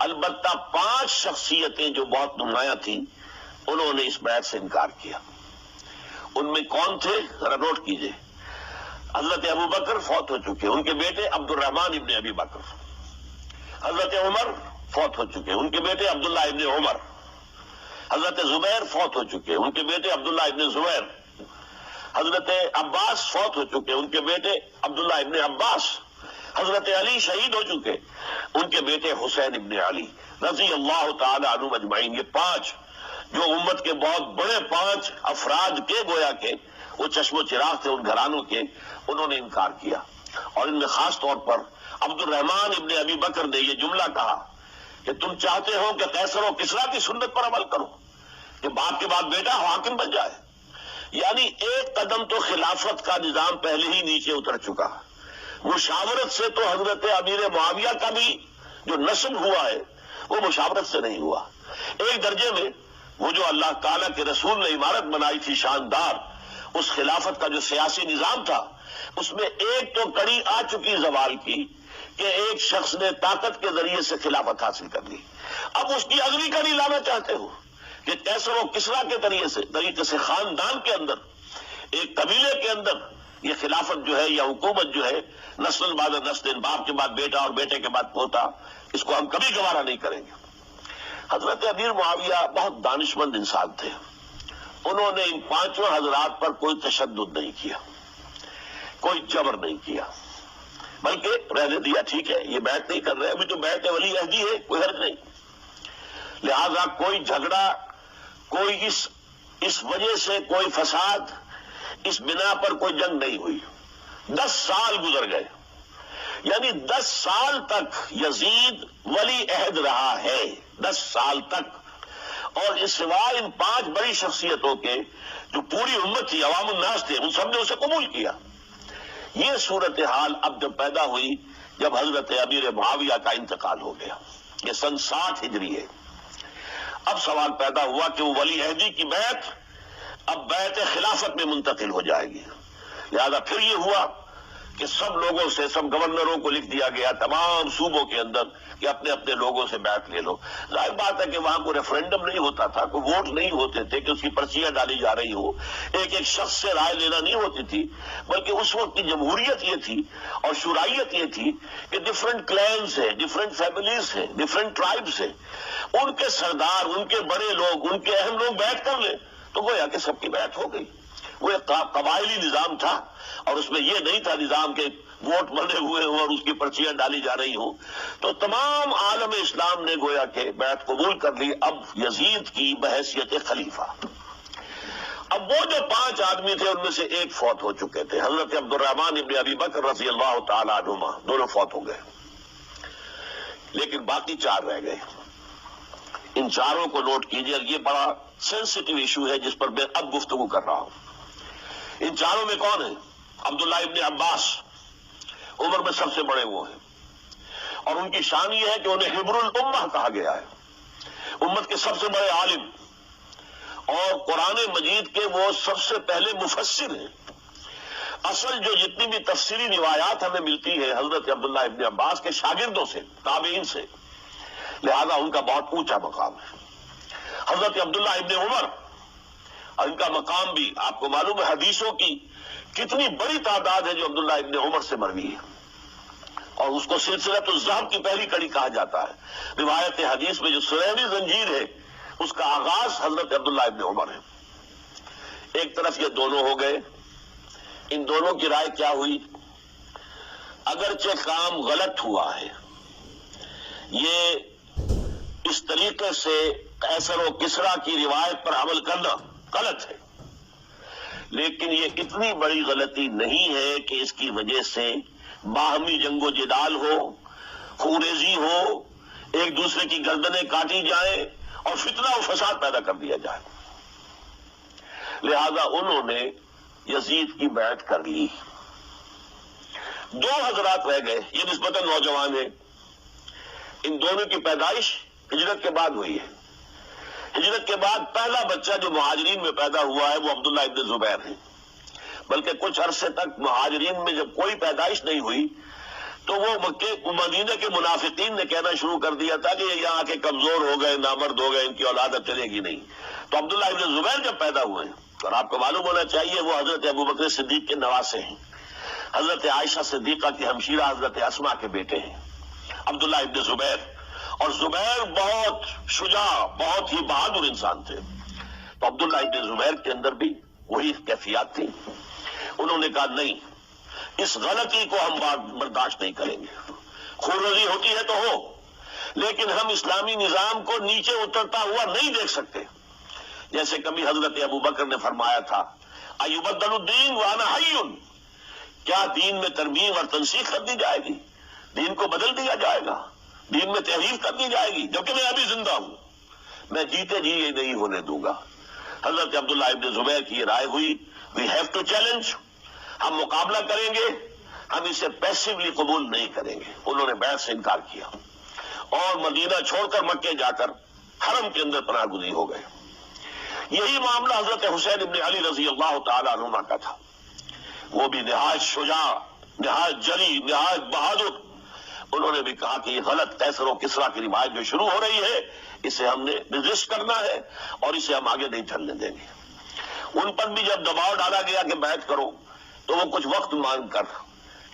البتہ 5 شخصیتیں جو بہت نمایاں تھیں انہوں نے اس بیعت سے انکار کیا. ان میں کون تھے ذرا نوٹ کیجئے. حضرت ابو بکر فوت ہو چکے، ان کے بیٹے عبد الرحمن ابن ابی بکر. حضرت عمر فوت ہو چکے، ان کے بیٹے عبداللہ ابن عمر. حضرت زبیر فوت ہو چکے، ان کے بیٹے عبداللہ ابن زبیر. حضرت عباس فوت ہو چکے، ان کے بیٹے عبداللہ ابن عباس. حضرت علی شہید ہو چکے، ان کے بیٹے حسین ابن علی رضی اللہ تعالی عنہم اجمعین. یہ 5 جو امت کے بہت بڑے 5 افراد کے گویا کے وہ چشم و چراغ تھے ان گھرانوں کے، انہوں نے انکار کیا. اور ان میں خاص طور پر عبد الرحمن ابن ابی بکر نے یہ جملہ کہا کہ تم چاہتے ہو کہ قیصر و کسریٰ کی سنت پر عمل کرو کہ باپ کے بعد بیٹا حاکم بن جائے. یعنی ایک قدم تو خلافت کا نظام پہلے ہی نیچے اتر چکا. مشاورت سے تو حضرت امیر معاویہ کا بھی جو نسب ہوا ہے وہ مشاورت سے نہیں ہوا. ایک درجے میں وہ جو اللہ تعالیٰ کے رسول نے عمارت بنائی تھی شاندار، اس خلافت کا جو سیاسی نظام تھا اس میں ایک تو کڑی آ چکی زوال کی کہ ایک شخص نے طاقت کے ذریعے سے خلافت حاصل کر لی. اب اس کی اگلی کڑی لانا چاہتے ہو کہ قیصر و کسریٰ کے طریقے سے خاندان کے اندر، ایک قبیلے کے اندر یہ خلافت جو ہے یا حکومت جو ہے نسل بعد نسل، باپ کے بعد بیٹا اور بیٹے کے بعد پوتا، اس کو ہم کبھی گوارا نہیں کریں گے. حضرت امیر معاویہ بہت دانشمند انسان تھے. انہوں نے ان 5 حضرات پر کوئی تشدد نہیں کیا، کوئی جبر نہیں کیا، بلکہ رہنے دیا. ٹھیک ہے یہ بیعت نہیں کر رہے، ابھی تو بیعت ولی عہدی ہے، کوئی حرج نہیں. لہذا کوئی جھگڑا، کوئی اس وجہ سے کوئی فساد، اس بنا پر کوئی جنگ نہیں ہوئی. 10 سال گزر گئے، یعنی 10 سال تک یزید ولی عہد رہا ہے. 10 سال تک. اور اس سوائے ان 5 بڑی شخصیتوں کے جو پوری امت تھی، عوام الناس تھے، ان سب نے اسے قبول کیا. یہ صورتحال اب جب پیدا ہوئی جب حضرت امیر معاویہ کا انتقال ہو گیا، یہ سن 60 ہجری ہے. اب سوال پیدا ہوا کہ وہ ولی عہدی کی بیعت اب بیعت خلافت میں منتقل ہو جائے گی. لہذا پھر یہ ہوا کہ سب لوگوں سے، سب گورنروں کو لکھ دیا گیا تمام صوبوں کے اندر کہ اپنے اپنے لوگوں سے بیعت لے لو۔ ظاہر بات ہے کہ وہاں کوئی ریفرینڈم نہیں ہوتا تھا، کوئی ووٹ نہیں ہوتے تھے کہ اس کی پرچیاں ڈالی جا رہی ہو، ایک ایک شخص سے رائے لینا نہیں ہوتی تھی، بلکہ اس وقت کی جمہوریت یہ تھی اور شورائیت یہ تھی کہ ڈفرینٹ کلینز ہیں، ڈفرینٹ فیملیز ہیں، ڈفرینٹ ٹرائبز ہیں، ان کے سردار، ان کے بڑے لوگ، ان کے اہم لوگ بیعت کر لیں تو گویا کہ سب کی بیعت ہو گئی۔ وہ ایک قبائلی نظام تھا اور اس میں یہ نہیں تھا نظام کے ووٹ بنے ہوئے ہوں اور اس کی پرچیاں ڈالی جا رہی ہوں۔ تو تمام عالم اسلام نے گویا کہ بیعت قبول کر لی اب یزید کی بحیثیت خلیفہ۔ اب وہ جو 5 آدمی تھے ان میں سے ایک فوت ہو چکے تھے، حضرت عبد الرحمن ابن ابی بکر رضی اللہ تعالی عنہما، دونوں فوت ہو گئے، لیکن باقی 4 رہ گئے۔ ان چاروں کو نوٹ کیجئے، یہ بڑا سینسٹیو ایشو ہے جس پر میں اب گفتگو کر رہا ہوں۔ ان چاروں میں کون ہیں؟ عبداللہ ابن عباس، عمر میں سب سے بڑے وہ ہیں، اور ان کی شان یہ ہے کہ انہیں حبر الامہ کہا گیا ہے، امت کے سب سے بڑے عالم، اور قرآن مجید کے وہ سب سے پہلے مفسر ہیں۔ اصل جو جتنی بھی تفسیری روایات ہمیں ملتی ہے حضرت عبداللہ ابن عباس کے شاگردوں سے، تابعین سے، لہذا ان کا بہت اونچا مقام ہے۔ حضرت عبداللہ ابن عمر، اور ان کا مقام بھی آپ کو معلوم ہے، حدیثوں کی کتنی بڑی تعداد ہے جو عبداللہ ابن عمر سے مروی ہے، اور اس کو سلسلۃ الذہب کی پہلی کڑی کہا جاتا ہے۔ روایت حدیث میں جو سنہری زنجیر ہے اس کا آغاز حضرت عبداللہ ابن عمر ہے۔ ایک طرف یہ دونوں ہو گئے، ان دونوں کی رائے کیا ہوئی؟ اگرچہ کام غلط ہوا ہے، یہ اس طریقے سے قیصر و کسریٰ کی روایت پر عمل کرنا غلط ہے، لیکن یہ اتنی بڑی غلطی نہیں ہے کہ اس کی وجہ سے باہمی جنگ و جدال ہو، خوریزی ہو، ایک دوسرے کی گردنیں کاٹی جائیں اور فتنہ و فساد پیدا کر دیا جائے۔ لہذا انہوں نے یزید کی بیعت کر لی۔ 2 حضرات رہ گئے، یہ نسبتاً نوجوان ہیں، ان دونوں کی پیدائش ہجرت کے بعد ہوئی ہے۔ ہجرت کے بعد پہلا بچہ جو مہاجرین میں پیدا ہوا ہے وہ عبداللہ ابن زبیر ہے، بلکہ کچھ عرصے تک مہاجرین میں جب کوئی پیدائش نہیں ہوئی تو وہ مدینہ کے منافقین نے کہنا شروع کر دیا تھا کہ یہ یہاں کے کمزور ہو گئے، نامرد ہو گئے، ان کی اولاد اب چلے گی نہیں۔ تو عبداللہ ابن زبیر جب پیدا ہوئے، اور آپ کو معلوم ہونا چاہیے وہ حضرت ابوبکر صدیق کے نواسے ہیں، حضرت عائشہ صدیقہ کی ہمشیرہ حضرت اسماء کے بیٹے ہیں عبداللہ ابن زبیر، اور زبیر بہت شجاع، بہت ہی بہادر انسان تھے۔ تو عبداللہ ابن زبیر کے اندر بھی وہی کیفیات تھی۔ انہوں نے کہا نہیں، اس غلطی کو ہم برداشت نہیں کریں گے، خورزی ہوتی ہے تو ہو، لیکن ہم اسلامی نظام کو نیچے اترتا ہوا نہیں دیکھ سکتے۔ جیسے کبھی حضرت ابوبکر نے فرمایا تھا ایبدل الدین وانا حی، کیا دین میں ترمیم اور تنسیخ کر دی جائے گی؟ دین کو بدل دیا جائے گا، دین میں تحریف کر دی جائے گی جبکہ میں ابھی زندہ ہوں؟ میں جیتے جی یہ نہیں ہونے دوں گا۔ حضرت عبداللہ ابن زبیر کی یہ رائے ہوئی، وی ہیو ٹو چیلنج، ہم مقابلہ کریں گے، ہم اسے پیسیولی قبول نہیں کریں گے۔ انہوں نے بیعت سے انکار کیا اور مدینہ چھوڑ کر مکے جا کر حرم کے اندر پناہ گزین ہو گئے۔ یہی معاملہ حضرت حسین ابن علی رضی اللہ تعالی عنہما کا تھا، وہ بھی نہایت شجاع، نہایت جری، نہایت بہادر۔ انہوں نے بھی کہا کہ یہ غلط قیصر و کسریٰ کی روایت جو شروع ہو رہی ہے اسے ہم نے ریزسٹ کرنا ہے اور اسے ہم آگے نہیں چلنے دیں گے۔ ان پر بھی جب دباؤ ڈالا گیا کہ بیعت کرو تو وہ کچھ وقت مانگ کر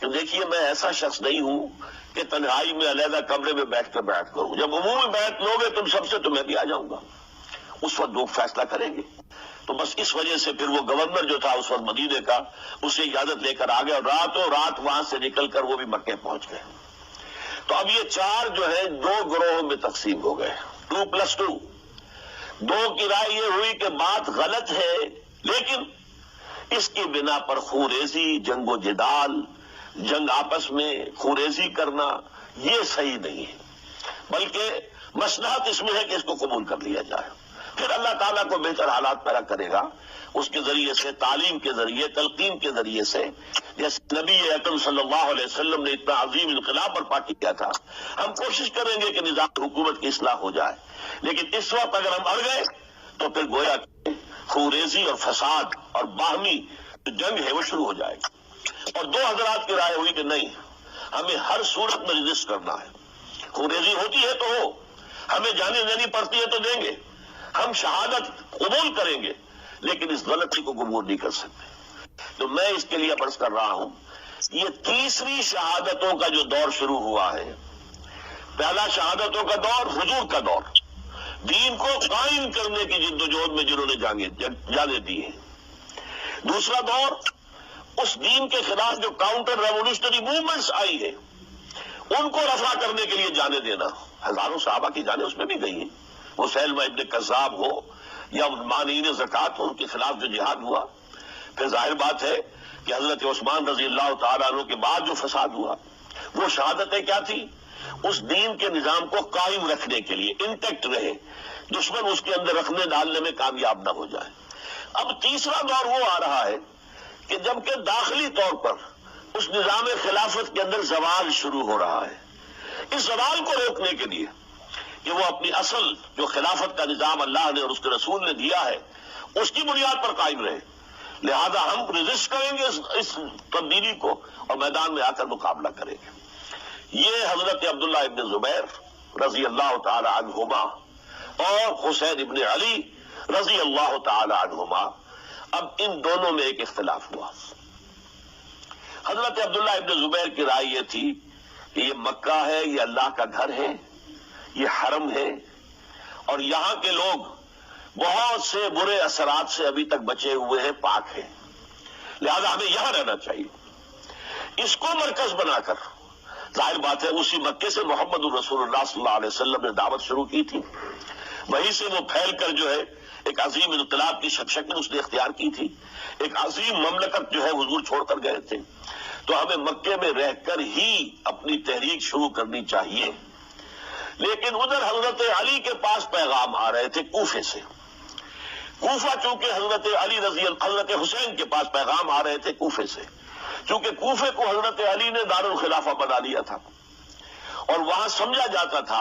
کہ دیکھیے میں ایسا شخص نہیں ہوں کہ تنہائی میں علیحدہ کمرے میں بیٹھ کر بیعت کروں، جب عمومی بیعت لوگے تم سب سے تو میں بھی آ جاؤں گا، اس وقت لوگ فیصلہ کریں گے۔ تو بس اس وجہ سے پھر وہ گورنر جو تھا اس وقت مدینے کا، اسے اجازت لے کر آ گئے اور راتوں رات وہاں سے نکل کر وہ بھی مکے پہنچ گئے۔ تو اب یہ 4 جو ہے 2 گروہوں میں تقسیم ہو گئے، 2+2۔ 2 کی رائے یہ ہوئی کہ بات غلط ہے، لیکن اس کی بنا پر خوریزی، جنگ و جدال، جنگ آپس میں خوریزی کرنا یہ صحیح نہیں ہے، بلکہ مصلحت اس میں ہے کہ اس کو قبول کر لیا جائے۔ پھر اللہ تعالیٰ کو بہتر حالات پیدا کرے گا اس کے ذریعے سے، تعلیم کے ذریعے، تلقین کے ذریعے سے، جیسے نبی اکرم صلی اللہ علیہ وسلم نے اتنا عظیم انقلاب برپا کیا تھا۔ ہم کوشش کریں گے کہ نظام حکومت کی اصلاح ہو جائے، لیکن اس وقت اگر ہم اڑ گئے تو پھر گویا خوریزی اور فساد اور باہمی جنگ ہے وہ شروع ہو جائے گی۔ اور دو حضرات کی رائے ہوئی کہ نہیں، ہمیں ہر صورت میں رجسٹ کرنا ہے، خوریزی ہوتی ہے تو ہو، ہمیں جانے دینی پڑتی ہے تو دیں گے، ہم شہادت قبول کریں گے، لیکن اس غلطی کو قبول نہیں کر سکتے۔ تو میں اس کے لیے عرض کر رہا ہوں، یہ تیسری شہادتوں کا جو دور شروع ہوا ہے، پہلا شہادتوں کا دور حضور کا دور، دین کو قائم کرنے کی جدوجہد میں جنہوں نے جانیں دی ہیں۔ دوسرا دور اس دین کے خلاف جو کاؤنٹر ریولیوشنری موومنٹس آئی ہے ان کو رفع کرنے کے لیے جانے دینا، ہزاروں صحابہ کی جانیں اس میں بھی گئی ہیں، وہ سیلمہ ابن کذاب ہو یا مانعین زکوٰۃ ہو، ان کے خلاف جو جہاد ہوا۔ پھر ظاہر بات ہے کہ حضرت عثمان رضی اللہ تعالیٰ عنہ کے بعد جو فساد ہوا، وہ شہادتیں کیا تھی؟ اس دین کے نظام کو قائم رکھنے کے لیے، انٹیکٹ رہے، دشمن اس کے اندر رکھنے ڈالنے میں کامیاب نہ ہو جائے۔ اب تیسرا دور وہ آ رہا ہے کہ جبکہ داخلی طور پر اس نظام خلافت کے اندر زوال شروع ہو رہا ہے، اس زوال کو روکنے کے لیے کہ وہ اپنی اصل جو خلافت کا نظام اللہ نے اور اس کے رسول نے دیا ہے اس کی بنیاد پر قائم رہے، لہذا ہم رجسٹ کریں گے اس تبدیلی کو اور میدان میں آ کر مقابلہ کریں گے۔ یہ حضرت عبداللہ ابن زبیر رضی اللہ تعالی عنہما اور حسین ابن علی رضی اللہ تعالی عنہما، اب ان دونوں میں ایک اختلاف ہوا۔ حضرت عبداللہ ابن زبیر کی رائے یہ تھی کہ یہ مکہ ہے، یہ اللہ کا گھر ہے، یہ حرم ہے، اور یہاں کے لوگ بہت سے برے اثرات سے ابھی تک بچے ہوئے ہیں، پاک ہیں، لہذا ہمیں یہاں رہنا چاہیے۔ اس کو مرکز بنا کر ظاہر بات ہے اسی مکے سے محمد الرسول اللہ صلی اللہ علیہ وسلم نے دعوت شروع کی تھی، وہیں سے وہ پھیل کر جو ہے ایک عظیم انقلاب کی شکل اس نے اختیار کی تھی، ایک عظیم مملکت جو ہے حضور چھوڑ کر گئے تھے۔ تو ہمیں مکے میں رہ کر ہی اپنی تحریک شروع کرنی چاہیے، لیکن ادھر حضرت علی کے پاس پیغام آ رہے تھے کوفے سے، کوفہ چونکہ حضرت حسین کے پاس پیغام آ رہے تھے کوفے سے، چونکہ کوفے کو حضرت علی نے دارالخلافہ بنا لیا تھا، اور وہاں سمجھا جاتا تھا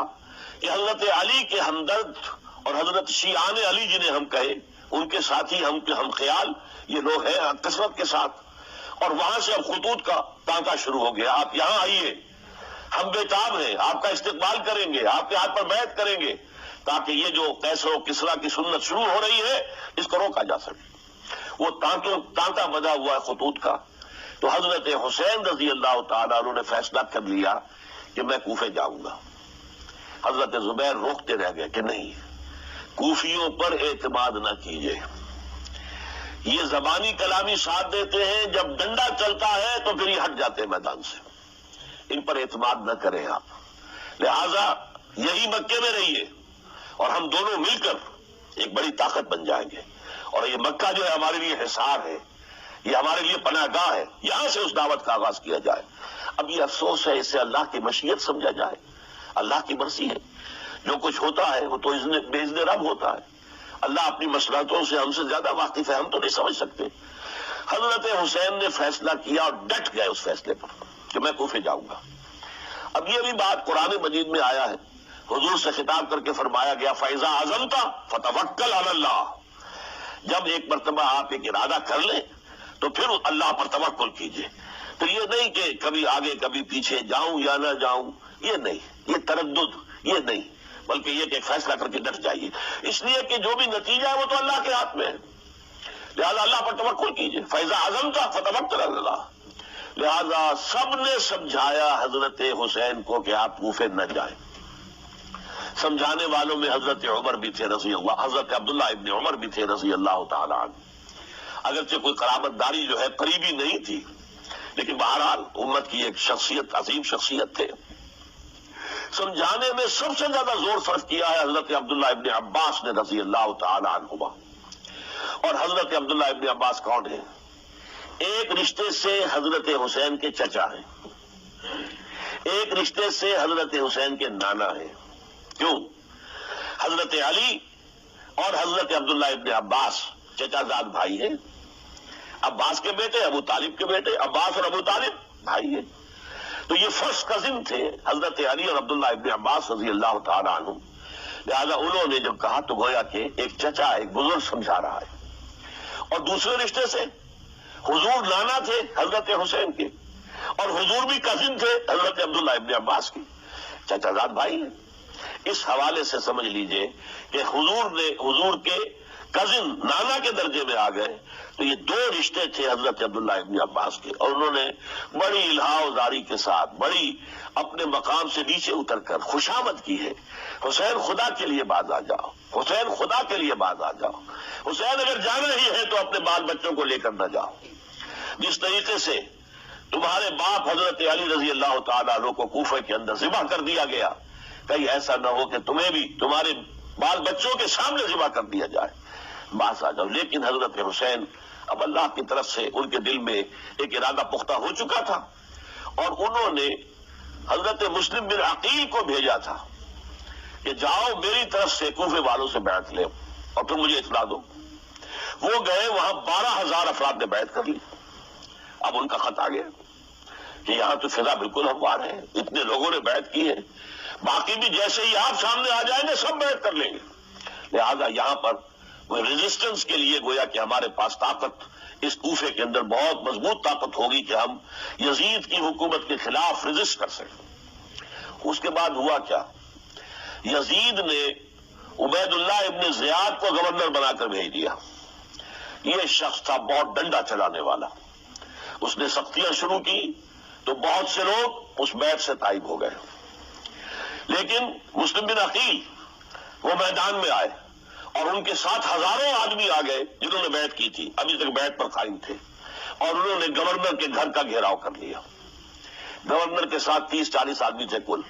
کہ حضرت علی کے ہمدرد اور حضرت شیعان علی جنہیں ہم کہیں، ان کے ساتھی ہم خیال یہ لوگ ہیں کثرت کے ساتھ، اور وہاں سے اب خطوط کا تانکا شروع ہو گیا، آپ یہاں آئیے، ہم بےتاب ہیں، آپ کا استقبال کریں گے، آپ کے ہاتھ پر بیعت کریں گے، تاکہ یہ جو قیصر و کسریٰ کی سنت شروع ہو رہی ہے اس کو روکا جا سکے۔ وہ تانکا بدا ہوا ہے خطوط کا۔ تو حضرت حسین رضی اللہ تعالیٰ عنہ نے فیصلہ کر لیا کہ میں کوفے جاؤں گا۔ حضرت زبیر روکتے رہ گئے کہ نہیں، کوفیوں پر اعتماد نہ کیجیے، یہ زبانی کلامی ساتھ دیتے ہیں، جب ڈنڈا چلتا ہے تو پھر یہ ہٹ جاتے ہیں میدان سے، ان پر اعتماد نہ کریں آپ، لہذا یہی مکے میں رہیے اور ہم دونوں مل کر ایک بڑی طاقت بن جائیں گے، اور یہ مکہ جو ہے ہمارے لیے حصار ہے، یہ ہمارے لیے پناہ گاہ ہے، یہاں سے اس دعوت کا آغاز کیا جائے۔ اب یہ افسوس ہے، اسے اللہ کی مشیت سمجھا جائے، اللہ کی مرضی ہے، جو کچھ ہوتا ہے وہ تو باذن رب ہوتا ہے، اللہ اپنی مصلحتوں سے ہم سے زیادہ واقف ہے، ہم تو نہیں سمجھ سکتے۔ حضرت حسین نے فیصلہ کیا اور ڈٹ گئے اس فیصلے پر کہ میں کوفے جاؤں گا۔ اب یہ بھی بات قرآن مجید میں آیا ہے، حضور سے خطاب کر کے فرمایا گیا فَإِذَا عَزَمْتَ فَتَوَكَّلْ عَلَى اللَّهِ، جب ایک مرتبہ آپ ایک ارادہ کر لیں تو پھر اللہ پر توکل کیجئے۔ تو یہ نہیں کہ کبھی آگے کبھی پیچھے جاؤں یا نہ جاؤں، یہ نہیں، یہ تردد یہ نہیں، بلکہ یہ کہ فیصلہ کر کے ڈٹ جائیے، اس لیے کہ جو بھی نتیجہ ہے وہ تو اللہ کے ہاتھ میں ہے، لہذا اللہ پر توکل کیجئے۔ فَإِذَا عَزَمْتَ فَتَوَكَّلْ عَلَى اللَّهِ، لہذا سب نے سمجھایا حضرت حسین کو کہ آپ کوفے نہ جائیں۔ سمجھانے والوں میں حضرت عمر بھی تھے رضی اللہ، حضرت عبداللہ ابن عمر بھی تھے رضی اللہ تعالی عنہ، اگرچہ کوئی قرابت داری جو ہے قریبی نہیں تھی، لیکن بہرحال امت کی ایک شخصیت، عظیم شخصیت تھے۔ سمجھانے میں سب سے زیادہ زور صرف کیا ہے حضرت عبداللہ ابن عباس نے رضی اللہ تعالی عنہما۔ اور حضرت عبداللہ ابن عباس کون ہیں؟ ایک رشتے سے حضرت حسین کے چچا ہیں، ایک رشتے سے حضرت حسین کے نانا ہیں۔ کیوں؟ حضرت علی اور حضرت عبداللہ ابن عباس چچا زاد بھائی ہیں، عباس کے بیٹے، ابو طالب کے بیٹے، عباس اور ابو طالب بھائی ہیں، تو یہ فرسٹ کزن تھے حضرت علی اور عبداللہ ابن عباس رضی اللہ تعالی عنہ، لہذا انہوں نے جب کہا تو گویا کہ ایک چچا ایک بزرگ سمجھا رہا ہے۔ اور دوسرے رشتے سے حضور نانا تھے حضرت حسین کے، اور حضور بھی کزن تھے حضرت عبداللہ ابن عباس کے، چچا زاد بھائی ہیں۔ اس حوالے سے سمجھ لیجئے کہ حضور کے کزن نانا کے درجے میں آ گئے، تو یہ دو رشتے تھے حضرت عبداللہ ابن عباس کے، اور انہوں نے بڑی الہا و زاری کے ساتھ، بڑی اپنے مقام سے نیچے اتر کر خوشامد کی ہے، حسین خدا کے لیے باز آ جاؤ، حسین خدا کے لیے باز آ جاؤ، حسین اگر جانا ہی ہے تو اپنے بال بچوں کو لے کر نہ جاؤ۔ جس طریقے سے تمہارے باپ حضرت علی رضی اللہ تعالیٰ عنہ کو کوفہ کے اندر ذبح کر دیا گیا، کہیں ایسا نہ ہو کہ تمہیں بھی تمہارے بال بچوں کے سامنے ذبح کر دیا جائے، باز آ جاؤ۔ لیکن حضرت حسین اب اللہ کی طرف سے ان کے دل میں ایک ارادہ پختہ ہو چکا تھا، اور انہوں نے حضرت مسلم بن عقیل کو بھیجا تھا کہ جاؤ میری طرف سے کوفے والوں سے بیعت لے اور پھر مجھے اطلاع دو۔ وہ گئے، وہاں 12,000 افراد نے بیعت کر لی۔ اب ان کا خط آ گیا کہ یہاں تو فضا بالکل ہموار ہے، اتنے لوگوں نے بیعت کی ہے، باقی بھی جیسے ہی آپ سامنے آ جائیں گے سب بیعت کر لیں گے، لہذا یہاں پر کوئی ریزسٹنس کے لیے گویا کہ ہمارے پاس طاقت اس کوفے کے اندر بہت مضبوط طاقت ہوگی کہ ہم یزید کی حکومت کے خلاف ریزسٹ کر سکیں۔ اس کے بعد ہوا کیا، یزید نے عبید اللہ ابن زیاد کو گورنر بنا کر بھیج دیا۔ یہ شخص تھا بہت ڈنڈا چلانے والا، اس نے سختیاں شروع کی تو بہت سے لوگ اس بیعت سے تائب ہو گئے، لیکن مسلم بن عقیل وہ میدان میں آئے اور ان کے ساتھ ہزاروں آدمی آ گئے جنہوں نے بیعت کی تھی، ابھی تک بیعت پر قائم تھے، اور انہوں نے گورنر کے گھر کا گھیراؤ کر لیا۔ گورنر کے ساتھ 30-40 آدمی تھے کل،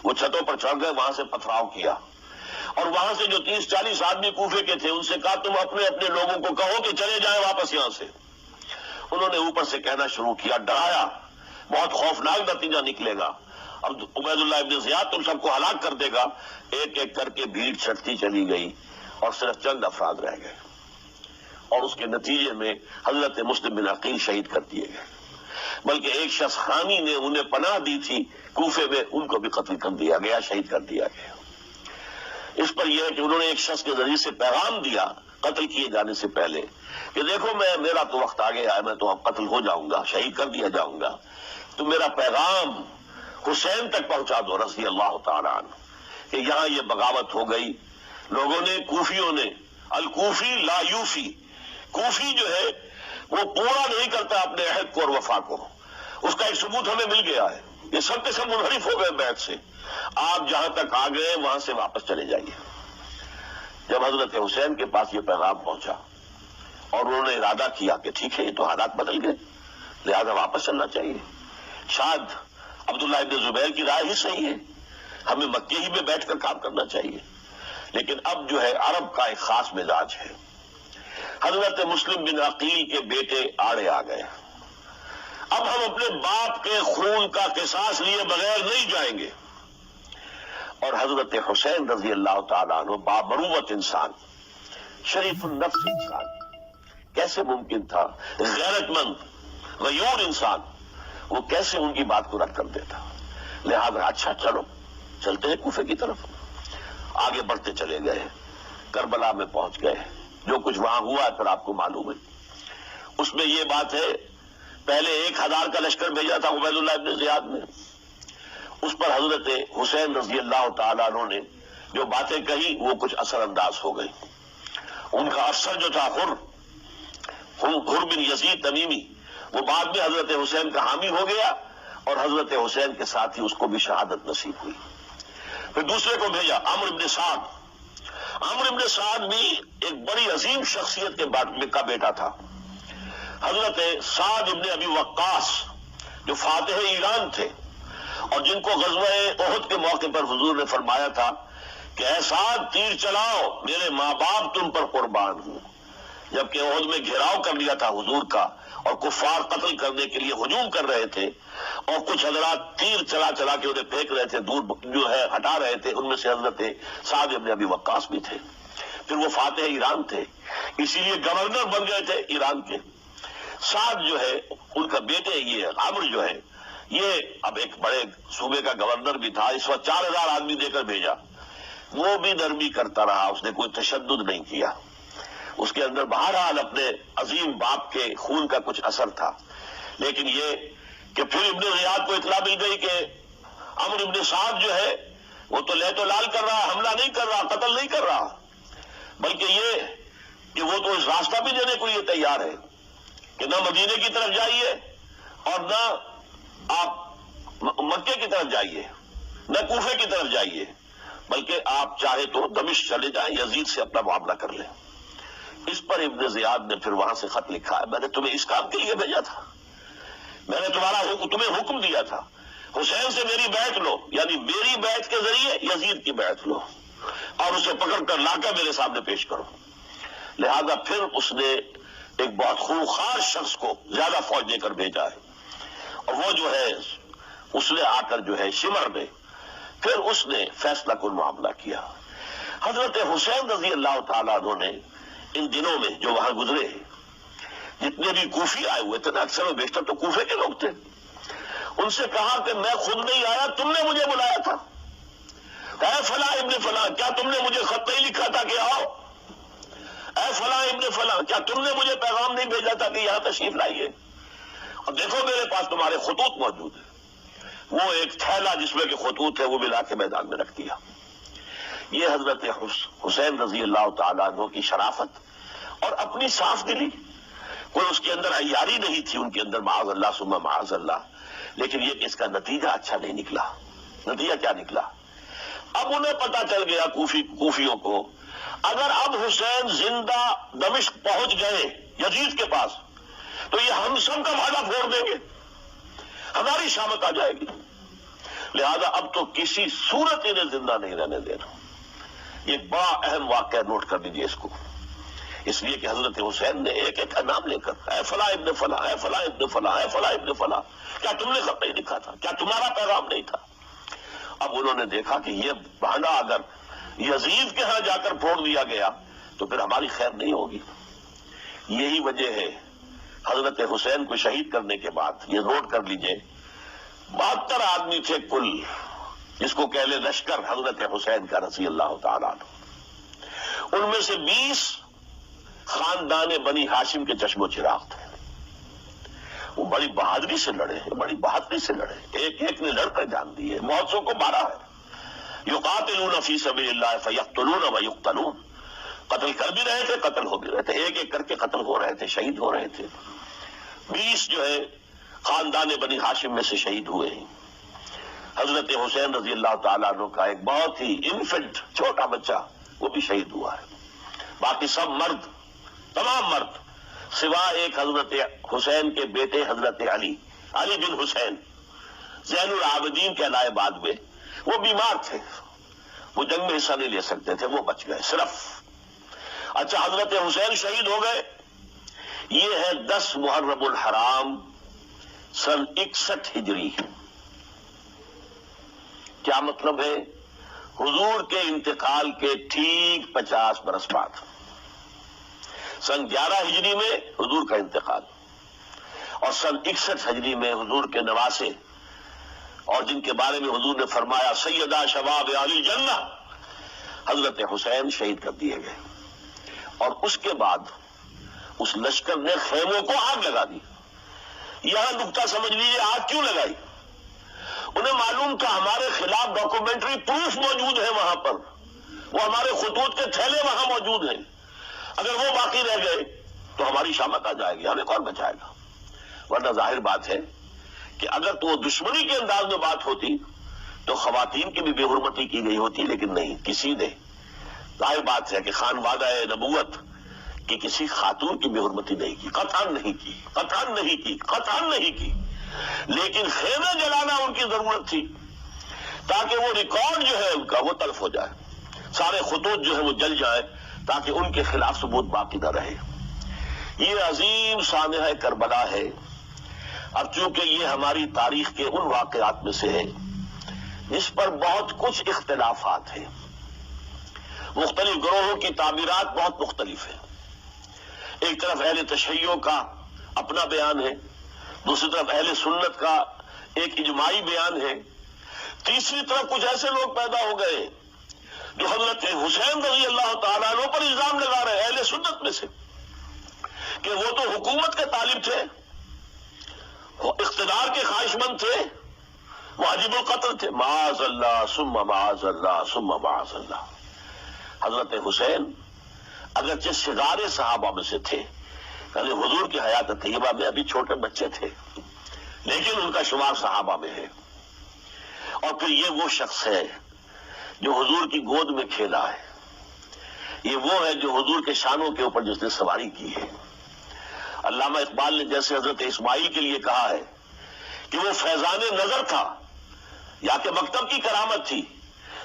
وہ چھتوں پر چڑھ گئے، وہاں سے پتھراؤ کیا، اور وہاں سے جو 30-40 آدمی کوفے کے تھے ان سے کہا تم اپنے اپنے لوگوں کو کہو کہ چلے جائیں واپس یہاں سے۔ انہوں نے اوپر سے کہنا شروع کیا، ڈرایا، بہت خوفناک نتیجہ نکلے گا، اب عبید اللہ ابن زیاد تم سب کو ہلاک کر دے گا۔ ایک ایک کر کے بھیڑ چھٹتی چلی گئی اور صرف چند افراد رہ گئے، اور اس کے نتیجے میں حضرت مسلم بن عقیل شہید کر دیے گئے، بلکہ ایک شخص خانی نے انہیں پناہ دی تھی کوفے میں، ان کو بھی قتل کر دیا گیا، شہید کر دیا گیا۔ اس پر یہ ہے کہ انہوں نے ایک شخص کے ذریعے سے پیغام دیا قتل کیے جانے سے پہلے کہ دیکھو میرا تو وقت آ گیا ہے، میں تو اب قتل ہو جاؤں گا، شہید کر دیا جاؤں گا، تو میرا پیغام حسین تک پہنچا دو رضی اللہ تعالیٰ عنہ کہ یہاں یہ بغاوت ہو گئی، لوگوں نے، کوفیوں نے، الکوفی لا یوفی، کوفی جو ہے وہ پورا نہیں کرتا اپنے عہد کو اور وفا کو، اس کا ایک ثبوت ہمیں مل گیا ہے، یہ سب کے سب منحرف ہو گئے بیعت سے، آپ جہاں تک آ گئے وہاں سے واپس چلے جائیے۔ جب حضرت حسین کے پاس یہ پیغام پہنچا اور انہوں نے ارادہ کیا کہ ٹھیک ہے یہ تو حالات بدل گئے، لہذا واپس چلنا چاہیے، شاید عبداللہ ابن زبیر کی رائے ہی صحیح ہے، ہمیں مکے ہی میں بیٹھ کر کام کرنا چاہیے، لیکن اب جو ہے عرب کا ایک خاص مزاج ہے۔ حضرت مسلم بن عقیل کے بیٹے آڑے آ گئے، اب ہم اپنے باپ کے خون کا قصاص لیے بغیر نہیں جائیں گے، اور حضرت حسین رضی اللہ تعالیٰ عنہ بابروت انسان، شریف النفس انسان، کیسے ممکن تھا غیرت مند غیور انسان وہ کیسے ان کی بات کو رد کر دیتا، لہذا اچھا چلو چلتے ہیں کوفے کی طرف۔ آگے بڑھتے چلے گئے، کربلا میں پہنچ گئے، جو کچھ وہاں ہوا ہے پھر آپ کو معلوم ہے۔ اس میں یہ بات ہے پہلے 1000 کا لشکر بھیجا تھا عبید اللہ ابن زیاد نے، اس پر حضرت حسین رضی اللہ تعالیٰ عنہ نے جو باتیں کہی وہ کچھ اثر انداز ہو گئی۔ ان کا افسر جو تھا حر بن یزید تمیمی، وہ بعد میں حضرت حسین کا حامی ہو گیا اور حضرت حسین کے ساتھ ہی اس کو بھی شہادت نصیب ہوئی۔ پھر دوسرے کو بھیجا عمرو بن سعد، عمرو بن سعد بھی ایک بڑی عظیم شخصیت کا بیٹا تھا، حضرت سعد ابن ابی وقاص جو فاتح ایران تھے، اور جن کو غزوہ احد کے موقع پر حضور نے فرمایا تھا کہ اے سعد تیر چلاؤ، میرے ماں باپ تم پر قربان ہوں، جبکہ احد میں گھیراؤ کر لیا تھا حضور کا اور کفار قتل کرنے کے لیے ہجوم کر رہے تھے، اور کچھ حضرات تیر چلا چلا کے انہیں پھینک رہے تھے، دور جو ہے ہٹا رہے تھے، ان میں سے حضرت سعد ابن ابی وقاص بھی تھے۔ پھر وہ فاتح ایران تھے، اسی لیے گورنر بن گئے تھے ایران کے۔ سعد جو ہے ان کا بیٹے، یہ عمرو جو ہے یہ اب ایک بڑے صوبے کا گورنر بھی تھا، اس وقت 4000 آدمی دے کر بھیجا، وہ بھی نرمی کرتا رہا، اس نے کوئی تشدد نہیں کیا، اس کے اندر بہرحال اپنے عظیم باپ کے خون کا کچھ اثر تھا، لیکن یہ کہ پھر ابن زیاد کو اطلاع مل گئی کہ عمرو ابن سعد جو ہے وہ تو لے تو لال کر رہا، حملہ نہیں کر رہا، قتل نہیں کر رہا، بلکہ یہ کہ وہ تو اس راستہ بھی دینے کو یہ تیار ہے کہ نہ مدینے کی طرف جائیے اور نہ آپ مکے کی طرف جائیے، نہ کوفے کی طرف جائیے، بلکہ آپ چاہے تو دمشق چلے جائیں، یزید سے اپنا معاملہ کر لیں۔ اس پر ابن زیاد نے پھر وہاں سے خط لکھا ہے، میں نے تمہیں اس کام کے لیے بھیجا تھا، میں نے تمہیں حکم دیا تھا حسین سے میری بیعت لو، یعنی میری بیعت کے ذریعے یزید کی بیعت لو اور اسے پکڑ کر لا کر میرے سامنے پیش کرو۔ لہذا پھر اس نے ایک بہت خوخار شخص کو زیادہ فوج دے کر بھیجا ہے، اور وہ جو ہے اس نے آ کر جو ہے شمر میں پھر اس نے فیصلہ کن معاملہ کیا۔ حضرت حسین رضی اللہ تعالیٰ عنہ نے ان دنوں میں جو وہاں گزرے، جتنے بھی کوفی آئے ہوئے تھے نا، اکثر و بیشتر تو کوفے کے لوگ تھے، ان سے کہا کہ میں خود نہیں آیا، تم نے مجھے بلایا تھا، اے فلاں ابن فلاں، کیا تم نے مجھے خط نہیں لکھا تھا کہ آؤ؟ اے فلاں ابن فلاں، کیا تم نے مجھے پیغام نہیں بھیجا تھا کہ یہاں تشریف لائیے؟ اور دیکھو میرے پاس تمہارے خطوط موجود ہیں۔ وہ ایک تھیلا جس میں کہ خطوط ہے وہ ملا کے میدان میں رکھ دیا۔ یہ حضرت حسین رضی اللہ تعالیٰ عنہ کی شرافت اور اپنی صاف دلی، کوئی اس کے اندر عیاری نہیں تھی ان کے اندر، معاذ اللہ ثم معاذ اللہ، لیکن یہ کہ اس کا نتیجہ اچھا نہیں نکلا۔ نتیجہ کیا نکلا؟ اب انہیں پتا چل گیا کوفیوں کو، اگر اب حسین زندہ دمشق پہنچ گئے یزید کے پاس تو یہ ہم سب کا بھالا پھوڑ دیں گے، ہماری شامت آ جائے گی، لہذا اب تو کسی صورت انہیں زندہ نہیں رہنے دینا۔ یہ بڑا اہم واقعہ، نوٹ کر لیجیے اس کو، اس لیے کہ حضرت حسین نے ایک ایک کا نام لے کر اے فلاں ابن فلاں، اے فلاں ابن فلاں، اے فلاں ابن فلاں، کیا تم نے خط نہیں لکھا تھا؟ کیا تمہارا پیغام نہیں تھا؟ اب انہوں نے دیکھا کہ یہ بہانہ اگر یزید کے ہاں جا کر پھوڑ دیا گیا تو پھر ہماری خیر نہیں ہوگی۔ یہی وجہ ہے حضرت حسین کو شہید کرنے کے بعد، یہ نوٹ کر لیجئے، 72 آدمی تھے کل، جس کو کہہ لے لشکر حضرت حسین کا رضی اللہ تعالیٰ عنہ، ان میں سے 20 خاندان بنی ہاشم کے چشم و چراغ تھے۔ وہ بڑی بہادری سے لڑے ہیں، بڑی بہادری سے لڑے، ایک ایک نے لڑ کر جان دی ہے، مہوتسو کو 12 ہے۔ یقاتلون فی سبیل اللہ فیقتلون ویقتلون، قتل کر بھی رہے تھے، قتل ہو بھی رہے تھے، ایک ایک کر کے قتل ہو رہے تھے، شہید ہو رہے تھے۔ 20 جو ہے خاندان بنی ہاشم میں سے شہید ہوئے ہیں۔ حضرت حسین رضی اللہ تعالیٰ عنہ کا ایک بہت ہی انفنٹ چھوٹا بچہ وہ بھی شہید ہوا ہے۔ باقی سب مرد، تمام مرد، سوائے ایک حضرت حسین کے بیٹے حضرت علی بن حسین زین العابدین کہلائے بعد میں، وہ بیمار تھے، وہ جنگ میں حصہ نہیں لے سکتے تھے، وہ بچ گئے صرف۔ اچھا، حضرت حسین شہید ہو گئے، یہ ہے 10 محرم الحرام سن 61 ہجری۔ کیا مطلب ہے؟ حضور کے انتقال کے ٹھیک 50 برس بعد، سن 11 ہجری میں حضور کا انتقال، اور سن 61 ہجری میں حضور کے نواسے اور جن کے بارے میں حضور نے فرمایا سیدہ شباب اہل الجنہ، حضرت حسین شہید کر دیے گئے۔ اور اس کے بعد اس لشکر نے خیموں کو آگ لگا دی۔ یہاں نکتہ سمجھ لیجیے، آگ کیوں لگائی؟ انہیں معلوم تھا ہمارے خلاف ڈاکومنٹری پروف موجود ہے وہاں پر، وہ ہمارے خطوط کے تھیلے وہاں موجود ہیں، اگر وہ باقی رہ گئے تو ہماری شامت آ جائے گی، ہمیں کون بچائے گا؟ ورنہ ظاہر بات ہے کہ اگر تو وہ دشمنی کے انداز میں بات ہوتی تو خواتین کی بھی بے حرمتی کی گئی ہوتی، لیکن نہیں، کسی نے، ظاہر بات ہے کہ خانوادہ نبوت کی کسی خاتون کی بے حرمتی نہیں کی، قطعاً نہیں کی، قطعاً نہیں کی، قطعاً نہیں کی، لیکن خیمے جلانا ان کی ضرورت تھی تاکہ وہ ریکارڈ جو ہے ان کا وہ تلف ہو جائے، سارے خطوط جو ہے وہ جل جائے تاکہ ان کے خلاف ثبوت باقی نہ رہے۔ یہ عظیم سانحہ کربلا ہے۔ اب چونکہ یہ ہماری تاریخ کے ان واقعات میں سے ہے جس پر بہت کچھ اختلافات ہیں، مختلف گروہوں کی تعبیرات بہت مختلف ہیں۔ ایک طرف اہل تشیع کا اپنا بیان ہے، دوسری طرف اہل سنت کا ایک اجماعی بیان ہے، تیسری طرف کچھ ایسے لوگ پیدا ہو گئے جو حضرت حسین رضی اللہ تعالیٰ عنہ پر الزام لگا رہے ہیں، اہل سنت میں سے حکومت کے طالب تھے، اقتدار کے خواہش مند تھے، واجب القتل تھے، معاذ اللہ ثم معاذ اللہ ثم معاذ اللہ۔ حضرت حسین اگرچہ صغار صحابہ میں سے تھے، یعنی حضور کی حیات طیبہ میں ابھی چھوٹے بچے تھے، لیکن ان کا شمار صحابہ میں ہے۔ اور پھر یہ وہ شخص ہے جو حضور کی گود میں کھیلا ہے، یہ وہ ہے جو حضور کے شانوں کے اوپر جس نے سواری کی ہے۔ علامہ اقبال نے جیسے حضرت اسماعیل کے لیے کہا ہے کہ وہ فیضان نظر تھا یا کہ مکتب کی کرامت تھی،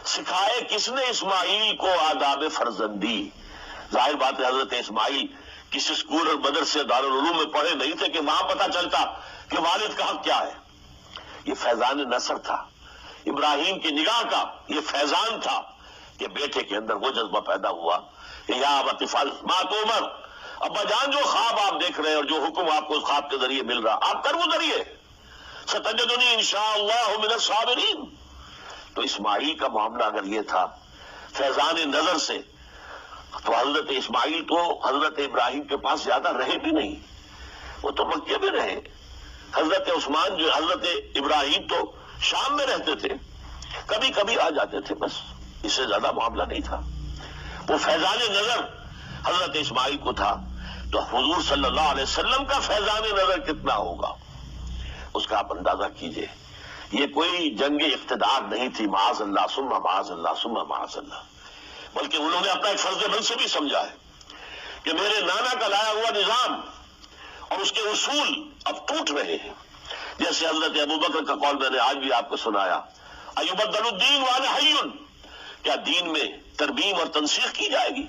سکھائے کس نے اسماعیل کو آداب فرزندی۔ ظاہر بات ہے حضرت اسماعیل کسی اسکول اور مدرسے دارالعلوم میں پڑھے نہیں تھے کہ وہاں پتہ چلتا کہ والد کا حق کیا ہے۔ یہ فیضان نصر تھا، ابراہیم کی نگاہ کا یہ فیضان تھا کہ بیٹے کے اندر وہ جذبہ پیدا ہوا کہ یا ابت افعل ما تؤمر، ابا جان جو خواب آپ دیکھ رہے ہیں اور جو حکم آپ کو اس خواب کے ذریعے مل رہا آپ کر گزریے، ستجدنی انشاءاللہ من الصابرین۔ تو اسماعیل کا معاملہ اگر یہ تھا فیضان نظر سے، تو حضرت اسماعیل تو حضرت ابراہیم کے پاس زیادہ رہے بھی نہیں، وہ تو مکے میں رہے۔ حضرت عثمان جو حضرت ابراہیم تو شام میں رہتے تھے، کبھی کبھی آ جاتے تھے، بس اس سے زیادہ معاملہ نہیں تھا۔ وہ فیضان نظر حضرت اسماعیل کو تھا، تو حضور صلی اللہ علیہ وسلم کا فیضان نظر کتنا ہوگا اس کا آپ اندازہ کیجئے۔ یہ کوئی جنگ اقتدار نہیں تھی، معاذ اللہ ثم معاذ اللہ ثم معاذ اللہ، بلکہ انہوں نے اپنا ایک فرض منصبی سمجھا ہے کہ میرے نانا کا لایا ہوا نظام اور اس کے اصول اب ٹوٹ رہے ہیں۔ جیسے حضرت ابوبکر کا قول میں نے آج بھی آپ کو سنایا، ایبدل الدین وانا حی، کیا دین میں ترمیم اور تنسیخ کی جائے گی،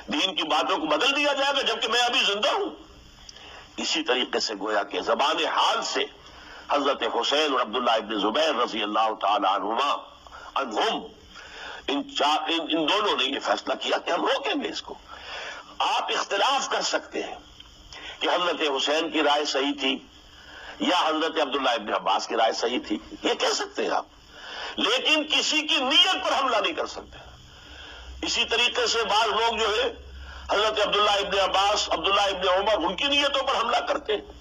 دین کی باتوں کو بدل دیا جائے گا جبکہ میں ابھی زندہ ہوں۔ اسی طریقے سے گویا کہ زبان حال سے حضرت حسین اور عبداللہ ابن زبیر رضی اللہ تعالی عنہم ان دونوں نے یہ فیصلہ کیا کہ ہم روکیں گے اس کو۔ آپ اختلاف کر سکتے ہیں کہ حضرت حسین کی رائے صحیح تھی یا حضرت عبداللہ ابن عباس کی رائے صحیح تھی، یہ کہہ سکتے ہیں آپ، لیکن کسی کی نیت پر حملہ نہیں کر سکتے۔ اسی طریقے سے بعض لوگ جو ہے حضرت عبداللہ ابن عباس، عبداللہ ابن عمر، ان کی نیتوں پر حملہ کرتے ہیں۔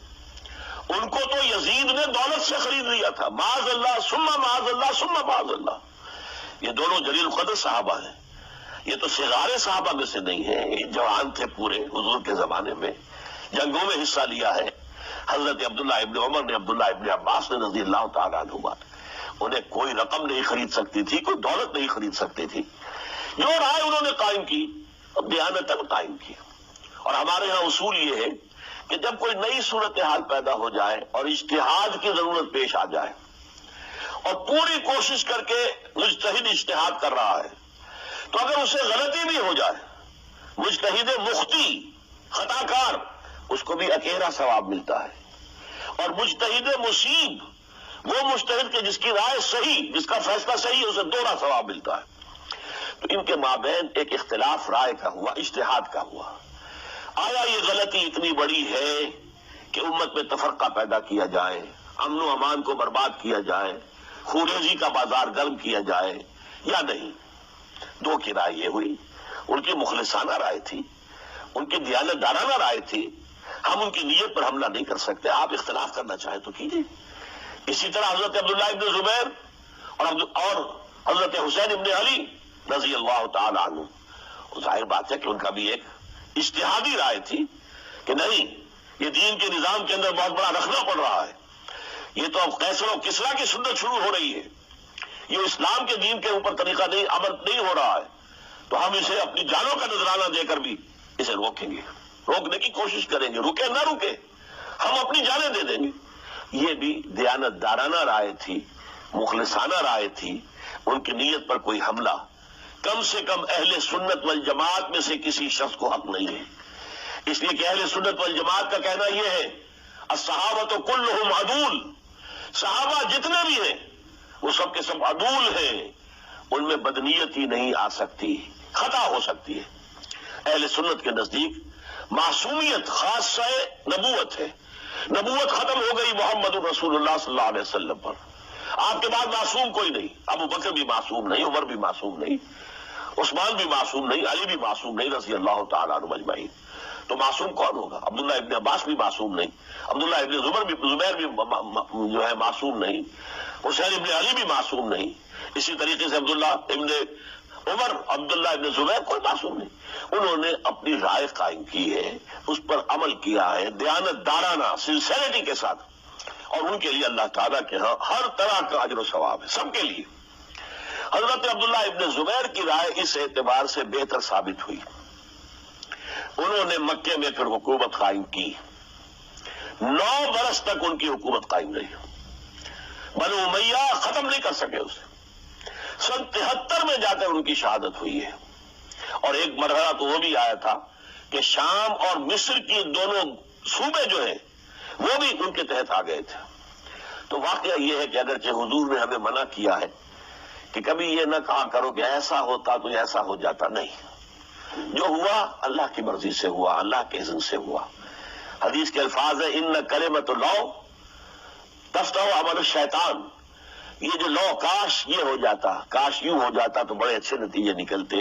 ان کو تو یزید نے دولت سے خرید لیا تھا، معاذ اللہ ثم معاذ اللہ ثم معاذ اللہ۔ یہ دونوں جلیل القدر صحابہ ہیں، یہ تو صغار صحابہ میں سے نہیں ہیں، یہ جوان تھے پورے حضور کے زمانے میں، جنگوں میں حصہ لیا ہے۔ حضرت عبداللہ ابن عمر نے، عبداللہ ابن عباس نے رضی اللہ تعالیٰ عنہما، انہیں کوئی رقم نہیں خرید سکتی تھی، کوئی دولت نہیں خرید سکتی تھی، جو رائے انہوں نے قائم کی اور دیانتاً قائم کی۔ اور ہمارے ہاں اصول یہ ہے کہ جب کوئی نئی صورتحال پیدا ہو جائے اور اجتہاد کی ضرورت پیش آ جائے اور پوری کوشش کر کے مجتہد اجتہاد کر رہا ہے، تو اگر اسے غلطی بھی ہو جائے، مجتہد مخطی خطا کار، اس کو بھی اکیلا ثواب ملتا ہے، اور مجتہد مصیب وہ مجتہد کے جس کی رائے صحیح، جس کا فیصلہ صحیح ہے، اسے دوہرا ثواب ملتا ہے۔ تو ان کے مابین ایک اختلاف رائے کا ہوا، اجتہاد کا ہوا۔ آیا یہ غلطی اتنی بڑی ہے کہ امت میں تفرقہ پیدا کیا جائے، امن و امان کو برباد کیا جائے، خوریزی کا بازار گرم کیا جائے، یا نہیں؟ دو کی رائے یہ ہوئی، ان کی مخلصانہ رائے تھی، ان کی دیانت دارانہ رائے تھی، ہم ان کی نیت پر حملہ نہیں کر سکتے، آپ اختلاف کرنا چاہیں تو کیجیے۔ اسی طرح حضرت عبداللہ ابن زبیر اور حضرت حسین ابن علی رضی اللہ تعالی عنہ، ظاہر بات ہے کہ ان کا بھی ایک اجتہادی رائے تھی کہ نہیں، یہ دین کے نظام کے اندر بہت بڑا رکھنا پڑ رہا ہے، یہ تو اب قیصر و کسریٰ کی سنت شروع ہو رہی ہے، یہ اسلام کے دین کے اوپر طریقہ نہیں، عمل نہیں ہو رہا ہے، تو ہم اسے اپنی جانوں کا نذرانہ دے کر بھی اسے روکیں گے، روکنے کی کوشش کریں گے، رکے نہ رکے ہم اپنی جانیں دے دیں گے۔ یہ بھی دیانت دارانہ رائے تھی، مخلصانہ رائے تھی، ان کی نیت پر کوئی حملہ کم سے کم اہل سنت والجماعت میں سے کسی شخص کو حق نہیں ہے، اس لیے کہ اہل سنت والجماعت کا کہنا یہ ہے الصحابۃ کلہم عدول، صحابہ جتنے بھی ہیں وہ سب کے سب عدول ہیں، ان میں بدنیتی نہیں آ سکتی، خطا ہو سکتی ہے۔ اہل سنت کے نزدیک معصومیت خاصہ نبوت ہے، نبوت ختم ہو گئی محمد رسول اللہ صلی اللہ علیہ وسلم پر، آپ کے بعد معصوم کوئی نہیں، ابو بکر بھی معصوم نہیں، عمر بھی معصوم نہیں، عثمان بھی معصوم نہیں، علی بھی معصوم نہیں رضی اللہ تعالیٰ عنہ اجمعین۔ تو معصوم کون ہوگا؟ عبداللہ ابن عباس بھی معصوم نہیں، عبداللہ ابن زبیر بھی جو ہے معصوم نہیں، حسین ابن علی بھی معصوم نہیں، اسی طریقے سے عبداللہ ابن عمر، عبداللہ ابن زبیر کوئی معصوم نہیں۔ انہوں نے اپنی رائے قائم کی ہے، اس پر عمل کیا ہے دیانت دارانہ سنسیریٹی کے ساتھ، اور ان کے لیے اللہ تعالیٰ کے ہاں ہر طرح کا اجر و ثواب ہے سب کے لیے۔ حضرت عبداللہ ابن زبیر کی رائے اس اعتبار سے بہتر ثابت ہوئی، انہوں نے مکے میں پھر حکومت قائم کی، 9 برس تک ان کی حکومت قائم رہی، بنو امیہ ختم نہیں کر سکے اسے۔ سن 73 میں جا کر ان کی شہادت ہوئی ہے، اور ایک مرحلہ تو وہ بھی آیا تھا کہ شام اور مصر کی دونوں صوبے جو ہیں وہ بھی ان کے تحت آ گئے تھے۔ تو واقعہ یہ ہے کہ اگرچہ حضور نے ہمیں منع کیا ہے کہ کبھی یہ نہ کہا کرو کہ ایسا ہوتا تو ایسا ہو جاتا، نہیں، جو ہوا اللہ کی مرضی سے ہوا، اللہ کے اذن سے ہوا۔ حدیث کے الفاظ ہیں ان کلمۃ اللہ تفتح عمل الشیطان، یہ جو لو کاش یہ ہو جاتا، کاش یوں ہو جاتا تو بڑے اچھے نتیجے نکلتے،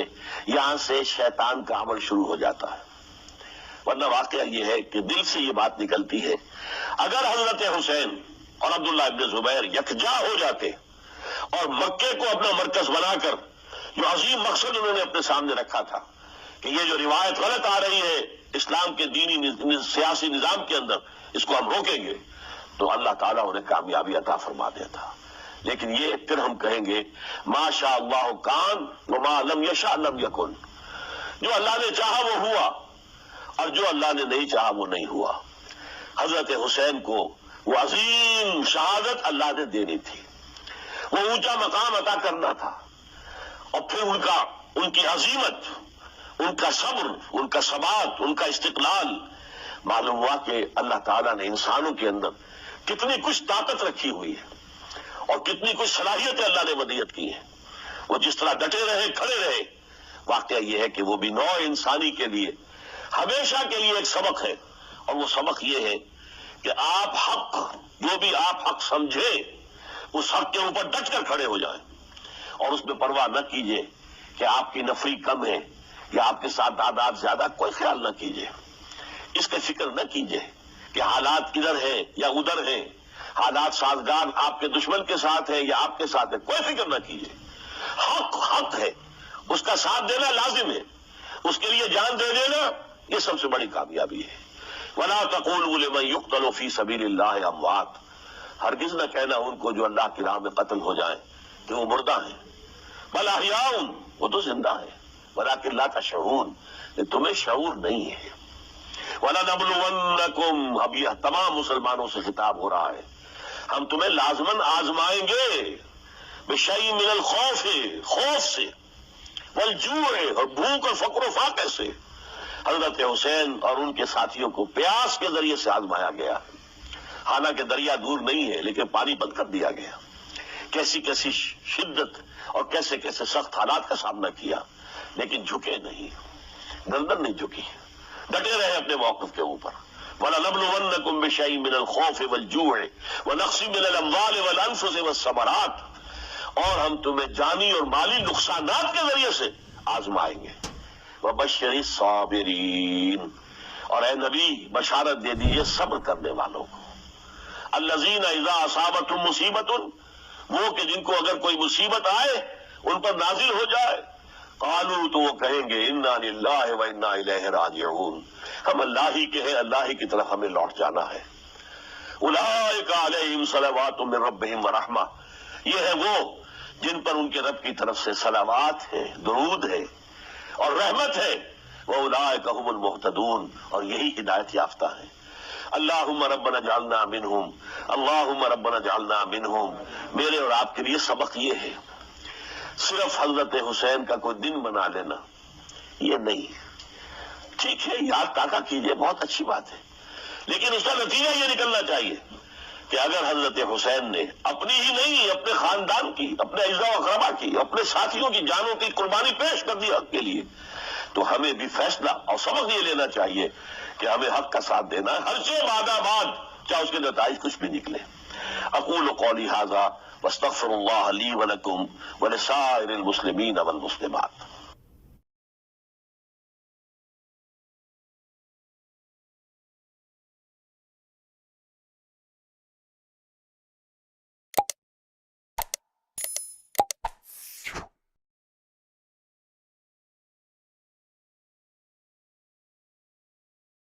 یہاں سے شیطان کا عمل شروع ہو جاتا ہے۔ ورنہ واقعہ یہ ہے کہ دل سے یہ بات نکلتی ہے، اگر حضرت حسین اور عبداللہ ابن زبیر یکجا ہو جاتے اور مکے کو اپنا مرکز بنا کر جو عظیم مقصد انہوں نے اپنے سامنے رکھا تھا کہ یہ جو روایت غلط آ رہی ہے اسلام کے دینی سیاسی نظام کے اندر، اس کو ہم روکیں گے، تو اللہ تعالیٰ انہیں کامیابی عطا فرما دیتا۔ لیکن یہ پھر ہم کہیں گے ما شاء اللہ کان وما لم یشاء لم یکن، جو اللہ نے چاہا وہ ہوا اور جو اللہ نے نہیں چاہا وہ نہیں ہوا۔ حضرت حسین کو وہ عظیم شہادت اللہ نے دینی تھی، وہ اونچا مقام عطا کرنا تھا، اور پھر ان کی عظیمت، ان کا صبر، ان کا ثبات، ان کا استقلال، معلوم ہوا کہ اللہ تعالیٰ نے انسانوں کے اندر کتنی کچھ طاقت رکھی ہوئی ہے اور کتنی کچھ صلاحیتیں اللہ نے ودیعت کی ہیں، وہ جس طرح ڈٹے رہے، کھڑے رہے۔ واقعہ یہ ہے کہ وہ بھی نوع انسانی کے لیے ہمیشہ کے لیے ایک سبق ہے، اور وہ سبق یہ ہے کہ آپ حق، جو بھی آپ حق سمجھے اس حق کے اوپر ڈٹ کر کھڑے ہو جائیں، اور اس میں پرواہ نہ کیجئے کہ آپ کی نفری کم ہے یا آپ کے ساتھ تعداد زیادہ، کوئی خیال نہ کیجئے، اس کی فکر نہ کیجئے کہ حالات ادھر ہیں یا ادھر ہیں، حالات سازگار آپ کے دشمن کے ساتھ ہے یا آپ کے ساتھ ہے، کوئی فکر نہ کیجئے۔ حق حق ہے، اس کا ساتھ دینا لازم ہے، اس کے لیے جان دے دینا یہ سب سے بڑی کامیابی ہے۔ وَلَا تَقُولُوا لِمَن يُقْتَلُ فِي سَبِيلِ اللَّهِ أَمْوَاتٌ، ہرگز نہ کہنا ان کو جو اللہ کی راہ میں قتل ہو جائیں کہ وہ مردہ ہیں، بل احیاء، وہ تو زندہ ہیں، وَلَٰكِن لَا تَشْعُرُونَ، کہ تمہیں شعور نہیں ہے۔ وَلَنَبْلُوَنَّكُمْ، اب یہ تمام مسلمانوں سے خطاب ہو رہا ہے، ہم تمہیں لازماً آزمائیں گے، بِشَيْءٍ مِّنَ الْخَوْفِ، خوف سے، وَالْجُوعِ، اور بھوک اور فقر و فاقے سے۔ حضرت حسین اور ان کے ساتھیوں کو پیاس کے ذریعے سے آزمایا گیا، حالانکہ دریا دور نہیں ہے لیکن پانی بند کر دیا گیا، کیسی کیسی شدت اور کیسے کیسے سخت حالات کا سامنا کیا، لیکن جھکے نہیں، گردن نہیں جھکی، ڈٹے رہے اپنے موقف کے اوپر۔ وَلَنَبْلُوَنَّكُمْ بِشَيْءٍ مِّنَ الْخَوْفِ وَالْجُوعِ وَنَقْصٍ مِّنَ الْأَمْوَالِ وَالْأَنفُسِ وَالثَّمَرَاتِ، اور ہم تمہیں جانی اور مالی نقصانات کے ذریعے سے آزمائیں گے۔ وَبَشِّرِ الصَّابِرِينَ، اور اے نبی بشارت دے دیجئے صبر کرنے والوں کو۔ الَّذِينَ إِذَا أَصَابَتْهُمْ مُصِیبَةٌ، وہ کہ جن کو اگر کوئی مصیبت آئے، ان پر نازل ہو جائے، قالوا، تو وہ کہیں گے اِنَّا لِلَّهِ وَإِنَّا إِلَيْهِ راجعون، ہم اللہ ہی کے ہیں، اللہ ہی کی طرف ہمیں لوٹ جانا ہے۔ أُولَٰئِكَ عَلَيْهِمْ صَلَوَاتٌ مِّن رَّبِّهِمْ وَرَحْمَةٌ، یہ ہے وہ جن پر ان کے رب کی طرف سے صلوات ہے، درود ہے اور رحمت ہے۔ وَأُولَٰئِكَ هُمُ الْمُهْتَدُونَ، اور یہی ہدایت یافتہ ہیں۔ اللہم ربنا اجعلنا منہم، اللہم ربنا اجعلنا منہم، میرے اور آپ کے لیے سبق یہ ہے، صرف حضرت حسین کا کوئی دن بنا لینا یہ نہیں، ٹھیک ہے یاد تاکہ کیجئے، بہت اچھی بات ہے، لیکن اس کا نتیجہ یہ نکلنا چاہیے کہ اگر حضرت حسین نے اپنی ہی نہیں، اپنے خاندان کی، اپنے اعزاء و اقربا کی، اپنے ساتھیوں کی جانوں کی قربانی پیش کر دی حق کے لیے، تو ہمیں بھی فیصلہ اور سبق یہ لینا چاہیے کہ ہمیں حق کا ساتھ دینا ہے، ہر سے بعد چاہے اس کے نتائج کچھ بھی نکلے۔ اقول قولی ھذا واستغفر اللہ لی ولکم ولسائر المسلمین والمسلمات۔